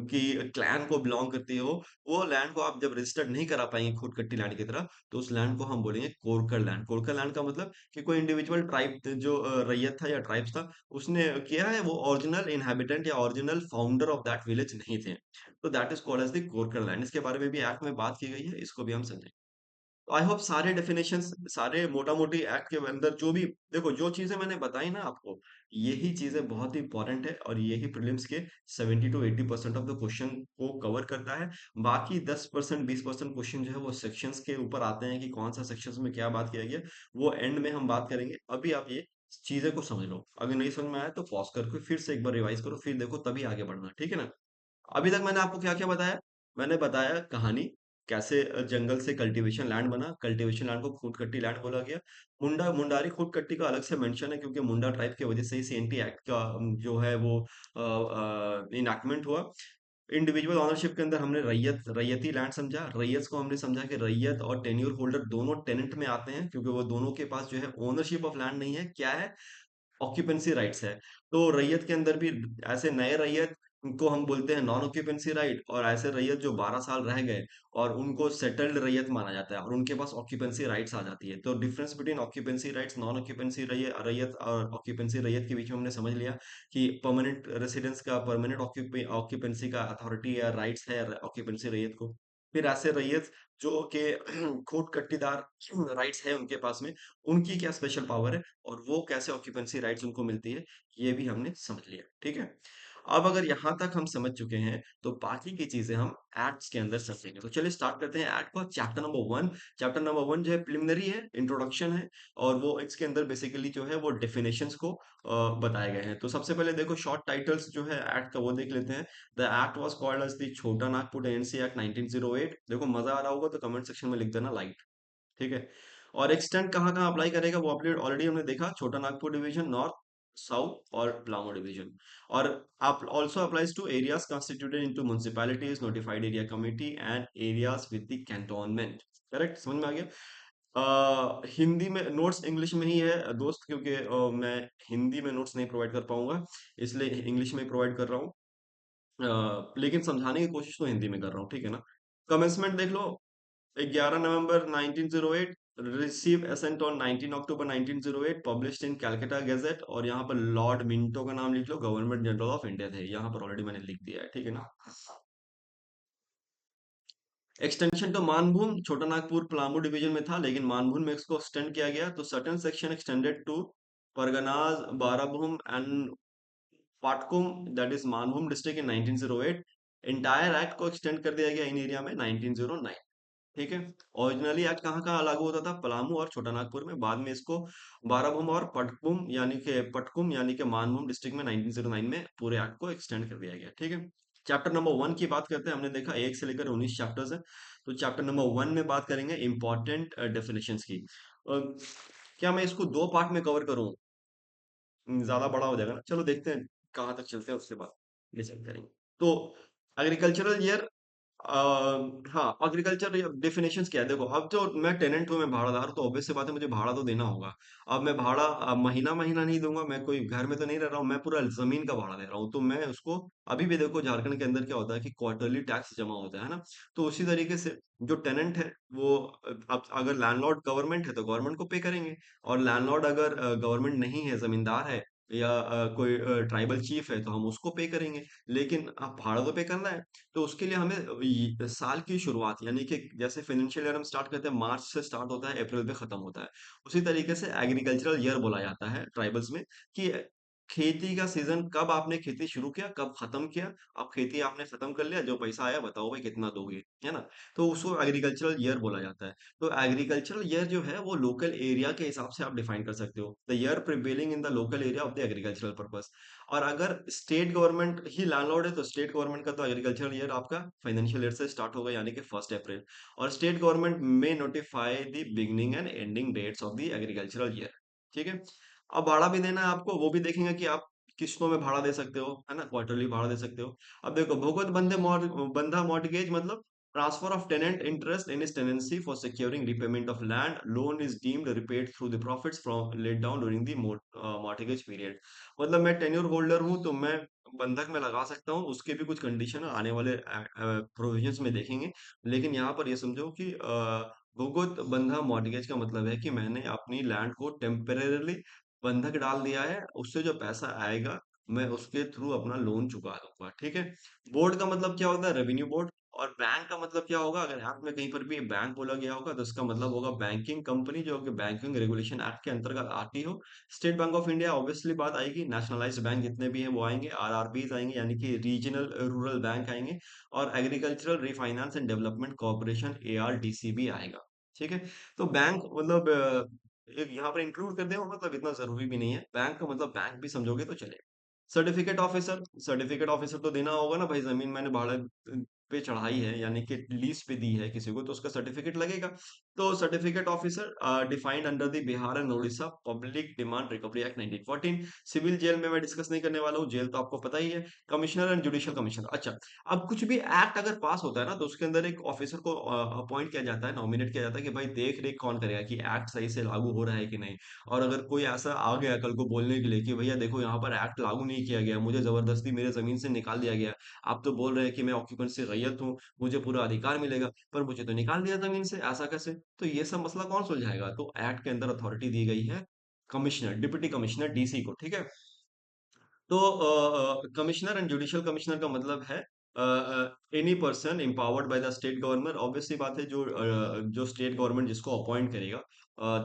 की क्लैन को बिलोंग करती हो, वो लैंड को आप जब रजिस्टर्ड नहीं करा पाएंगे खुद कट्टी लैंड की तरह, तो उस लैंड को हम बोलेंगे कोरकर लैंड। कोरकर लैंड का मतलब कि कोई इंडिविजुअल ट्राइब जो रैयत था या ट्राइब्स था, उसने किया है, वो ओरिजिनल इनहेबिटेंट या original founder of that village नहीं थे। तो that is called as the कोरकर लैंड। इसके बारे में भी एक्ट में बात की गई है, इसको भी हम समझेंगे। आई होप सारे डेफिनेशंस, सारे मोटा मोटी एक्ट के अंदर जो भी, देखो जो चीजें मैंने बताई ना आपको, यही चीजें बहुत ही इंपॉर्टेंट है, और यही प्रीलिम्स के 70 to 80% ऑफ द क्वेश्चन को कवर करता है। बाकी 10% 20% क्वेश्चन जो है वो सेक्शंस के ऊपर आते हैं कि कौन सा सेक्शंस में क्या बात किया गया, वो एंड में हम बात करेंगे। अभी आप ये चीजें को समझ लो, अगर नहीं समझ में आया तो पॉज करके फिर से एक बार रिवाइज करो, फिर देखो, तभी आगे बढ़ना, ठीक है ना। अभी तक मैंने आपको क्या क्या बताया। मैंने बताया कहानी, कैसे जंगल से कल्टीवेशन लैंड बना, कल्टीवेशन लैंड को खूंटकट्टी लैंड बोला गया। मुंडारी खूंटकट्टी का अलग से मेंशन है, क्योंकि मुंडा ट्राइब की वजह से ही सीएनटी एक्ट का जो है वो इनैक्टमेंट हुआ। इंडिविजुअल ओनरशिप के अंदर हमने रैयती लैंड समझा, रैयत को हमने समझा कि रैयत और टेन्योर होल्डर दोनों टेनेंट में आते हैं, क्योंकि वो दोनों के पास जो है ओनरशिप ऑफ लैंड नहीं है, क्या है, ऑक्यूपेंसी राइट्स है। तो रैयत के अंदर भी ऐसे नए रैयत को हम बोलते हैं नॉन ऑक्यूपेंसी राइट, और ऐसे रैयत जो 12 साल रह गए और उनको सेटल्ड रैयत माना जाता है और उनके पास ऑक्यूपेंसी राइट्स आ जाती है। तो difference between occupancy rights, non occupancy रैयत और ऑक्यूपेंसी रैयत के बीच में हमने समझ लिया कि परमानेंट रेसिडेंस का, परमानेंट ऑक्यूपेंसी का अथॉरिटी या राइट्स है ऑक्यूपेंसी रैयत को। फिर ऐसे रैयत जो कि खूट कट्टीदार राइट्स है उनके पास में, उनकी क्या स्पेशल पावर है, और वो कैसे ऑक्यूपेंसी राइट्स उनको मिलती है, ये भी हमने समझ लिया, ठीक है। अब अगर यहाँ तक हम समझ चुके हैं, तो बाकी की चीजें हम एक्ट्स के अंदर समझेंगे। तो चलिए स्टार्ट करते हैं एक्ट को। चैप्टर नंबर 1, चैप्टर नंबर 1 जो है प्रिलिमिनरी है, इंट्रोडक्शन है, और वो इसके अंदर बेसिकली जो है वो डेफिनेशंस को बताए गए हैं। तो सबसे पहले देखो, शॉर्ट टाइटल्स जो है एक्ट का वो देख लेते हैं। The act was called as the Chota Nagpur tenancy act 1908। देखो मजा आ रहा होगा तो कमेंट सेक्शन में लिख देना लाइक, ठीक है। और एक्सटेंट कहाँ कहाँ अप्लाई करेगा वो अपडेट ऑलरेडी हमने देखा, छोटा नागपुर डिवीजन, नॉर्थ, साउथ और पलामू डिवीजन। और आप also applies to areas constituted into municipalities, notified area committee and areas with the cantonment. Correct, समझ में आ गया। हिंदी में नोट्स इंग्लिश में ही है दोस्त, क्योंकि मैं हिंदी में नोट्स नहीं प्रोवाइड कर पाऊंगा, इसलिए इंग्लिश में प्रोवाइड कर रहा हूँ। लेकिन समझाने की कोशिश तो हिंदी में कर रहा हूँ, ठीक है ना। कमेंसमेंट देख लो, 11 November 1908, receive assent on 19 October 1908, published in Calcutta gazette. और यहाँ पर लॉर्ड मिंटो का नाम लिख लो, गवर्नमेंट जनरल ऑफ इंडिया थे, यहाँ पर ऑलरेडी मैंने लिख दिया है, ठीक है ना। एक्सटेंशन तो मानभूम छोटा नागपुर पलामू डिवीजन में था, लेकिन मानभूम में इसको एक्सटेंड किया गया, तो certain section extended to parganas, Barabhum and Patkum that is Manbhum district in 1908। Entire act को एक्सटेंड कर दिया गया इन एरिया में 1909। ठीक है। ओरिजिनली एक्ट कहाँ कहाँ लागू होता था? पलामू और छोटानागपुर में। बाद में इसको बाराभूम और पटकुम यानी कि मानभूम डिस्ट्रिक्ट में 1909 में पूरे एक्ट को एक्सटेंड कर दिया गया। ठीक है। चैप्टर नंबर 1 की बात करते हैं। हमने देखा 1 से लेकर 19 चैप्टर्स है। तो चैप्टर नंबर 1 में बात करेंगे इंपॉर्टेंट डेफिनेशंस की। अ, क्या मैं इसको दो पार्ट में कवर करूं? ज्यादा बड़ा हो जाएगा ना। चलो देखते हैं कहाँ तक चलते हैं, उसके बाद डिसाइड करेंगे। तो एग्रीकल्चरल ईयर, हाँ, एग्रीकल्चर डेफिनेशंस क्या है? देखो, अब जो मैं टेनेंट हूँ, मैं भाड़ादार हूँ, तो ऑब्वियस सी बात है मुझे भाड़ा तो देना होगा। अब मैं भाड़ा महीना महीना नहीं दूंगा, मैं कोई घर में तो नहीं रह रहा हूँ, मैं पूरा जमीन का भाड़ा दे रहा हूँ, तो मैं उसको अभी भी देखो झारखंड के अंदर क्या होता है कि क्वार्टरली टैक्स जमा होता है ना। तो उसी तरीके से जो टेनेंट है वो अब अगर लैंडलॉर्ड गवर्नमेंट है तो गवर्नमेंट को पे करेंगे, और लैंडलॉर्ड अगर गवर्नमेंट नहीं है, जमींदार है, या कोई ट्राइबल चीफ है, तो हम उसको पे करेंगे। लेकिन अब भाड़ा तो पे करना है, तो उसके लिए हमें साल की शुरुआत यानी कि जैसे फाइनेंशियल ईयर हम स्टार्ट करते हैं मार्च से, स्टार्ट होता है अप्रैल पे खत्म होता है, उसी तरीके से एग्रीकल्चरल ईयर बोला जाता है ट्राइबल्स में, कि खेती का सीजन कब आपने खेती शुरू किया, कब खत्म किया। अब खेती आपने खत्म कर लिया, जो पैसा आया बताओ भाई कितना दोगे, है ना। तो उसको एग्रीकल्चरल ईयर बोला जाता है। तो एग्रीकल्चरल ईयर जो है वो लोकल एरिया के हिसाब से आप डिफाइन कर सकते हो, the year prevailing in the local area of the agricultural purpose. और अगर स्टेट गवर्नमेंट ही लैंडलॉर्ड है, तो स्टेट गवर्नमेंट का तो एग्रीकल्चरल ईयर आपका फाइनेंशियल ईयर से स्टार्ट होगा, यानी कि 1 अप्रैल। और स्टेट गवर्नमेंट में notify the beginning and ending dates of the agricultural year. ठीक है। अब भाड़ा भी देना है आपको, वो भी देखेंगे कि आप किस्तों में भाड़ा दे सकते हो, है ना, क्वार्टरली भाड़ा दे सकते हो। अब देखो, भुगत बंधा मॉर्गेज मतलब transfer of tenant interest in is tenancy for securing repayment of land loan is deemed repaid through the profits from let down during the mortgage period. मतलब मैं टेन्योर होल्डर हूं, तो मैं बंधक में लगा सकता हूँ, उसके भी कुछ कंडीशन आने वाले प्रोविजंस में देखेंगे। लेकिन यहाँ पर ये समझो कि भुगत बंधा मॉर्गेज का मतलब है कि मैंने अपनी लैंड को टेम्परेरली बंधक डाल दिया है, उससे जो पैसा आएगा मैं उसके थ्रू अपना लोन चुका दूंगा। ठीक है। बोर्ड का मतलब क्या होता है? Revenue board. और बैंक का मतलब क्या होगा? अगर ऐप में कहीं पर भी बैंक बोला गया होगा, तो इसका मतलब होगा बैंकिंग कंपनी, जो कि बैंकिंग रेगुलेशन एक्ट के अंतर्गत आती हो। State bank of India obviously बात आएगी, नेशनलाइज्ड बैंक जितने भी हैं वो आएंगे, आरआरबीज आएंगे यानी कि रीजनल रूरल बैंक आएंगे, और agricultural refinance and development corporation ARDC भी आएगा। ठीक है। तो बैंक मतलब एक यहाँ पर इंक्लूड कर दे, मतलब इतना जरूरी भी नहीं है, बैंक का मतलब बैंक भी समझोगे तो चले। सर्टिफिकेट ऑफिसर तो देना होगा ना भाई, जमीन मैंने भाड़े पे चढ़ाई है यानी कि लीज पे दी है किसी को, तो उसका सर्टिफिकेट लगेगा। तो certificate officer defined under the Bihar and Orissa public demand recovery act 1914। Civil jail में मैं डिस्कस नहीं करने वाला हूँ, जेल तो आपको पता ही है। कमिश्नर एंड जुडिशियल कमिश्नर, अच्छा, अब कुछ भी एक्ट अगर पास होता है ना, तो उसके अंदर एक ऑफिसर को अपॉइंट किया जाता है, नॉमिनेट किया जाता है, कि भाई देख रेख कौन करेगा कि एक्ट सही से लागू हो रहा है कि नहीं। और अगर कोई ऐसा आ गया कल को बोलने के लिए कि भैया देखो यहाँ पर एक्ट लागू नहीं किया गया, मुझे जबरदस्ती मेरे जमीन से निकाल दिया गया, आप तो बोल रहे हैं कि मैं ऑक्यूपेंसी रैयत हूँ, मुझे पूरा अधिकार मिलेगा, पर मुझे तो निकाल दिया जमीन से, ऐसा कैसे? तो ये सब मसला कौन सुलझाएगा? तो एक्ट के अंदर अथॉरिटी दी गई है कमिश्नर, डिप्टी कमिश्नर, डीसी को। ठीक है। तो कमिश्नर एंड जुडिशियल कमिश्नर का मतलब है any person empowered by the state government. Obviously बात है, जो स्टेट गवर्नमेंट जिसको अपॉइंट करेगा,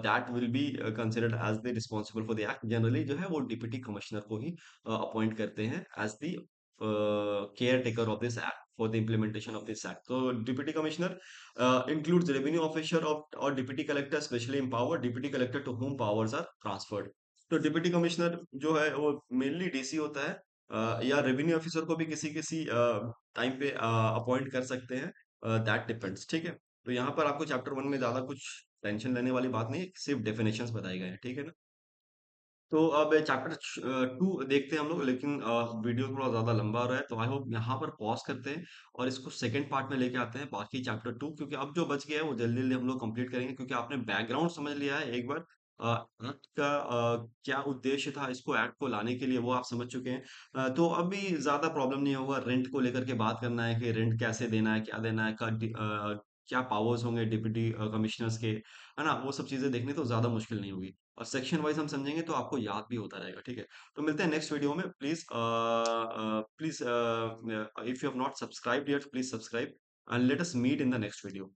that will be considered as the responsible for the act. Generally जो है वो डिप्टी कमिश्नर को ही अपॉइंट करते हैं as the caretaker of this act for the implementation of this act. तो deputy commissioner includes revenue officer of or deputy collector specially empowered deputy collector to whom powers are transferred। तो deputy commissioner जो है वो mainly DC होता है, या revenue officer को भी किसी किसी टाइम पे अपॉइंट कर सकते हैं, दैट डिपेंड्स। ठीक है। तो यहाँ पर आपको चैप्टर 1 में ज्यादा कुछ टेंशन लेने वाली बात नहीं है, सिर्फ डेफिनेशंस बताए गए हैं। ठीक है ना। तो अब चैप्टर 2 देखते हैं हम लोग, लेकिन वीडियो थोड़ा ज्यादा लंबा हो रहा है, तो आई होप यहाँ पर पॉज करते हैं और इसको सेकंड पार्ट में लेके आते हैं, बाकी चैप्टर 2, क्योंकि अब जो बच गया है वो जल्दी जल्दी हम लोग कंप्लीट करेंगे, क्योंकि आपने बैकग्राउंड समझ लिया है एक बार। एक्ट का क्या उद्देश्य था इसको एक्ट को लाने के लिए, वो आप समझ चुके हैं। तो अभी ज्यादा प्रॉब्लम नहीं होगा, रेंट को लेकर के बात करना है कि रेंट कैसे देना है, क्या देना है, क्या पावर्स होंगे डिप्टी कमिश्नर्स के, है ना, वो सब चीजें देखने तो ज्यादा मुश्किल नहीं होगी, और सेक्शन वाइज हम समझेंगे तो आपको याद भी होता रहेगा। ठीक है। तो मिलते हैं नेक्स्ट वीडियो में। Please please if you have not subscribed yet, please subscribe, and let us meet in the next video.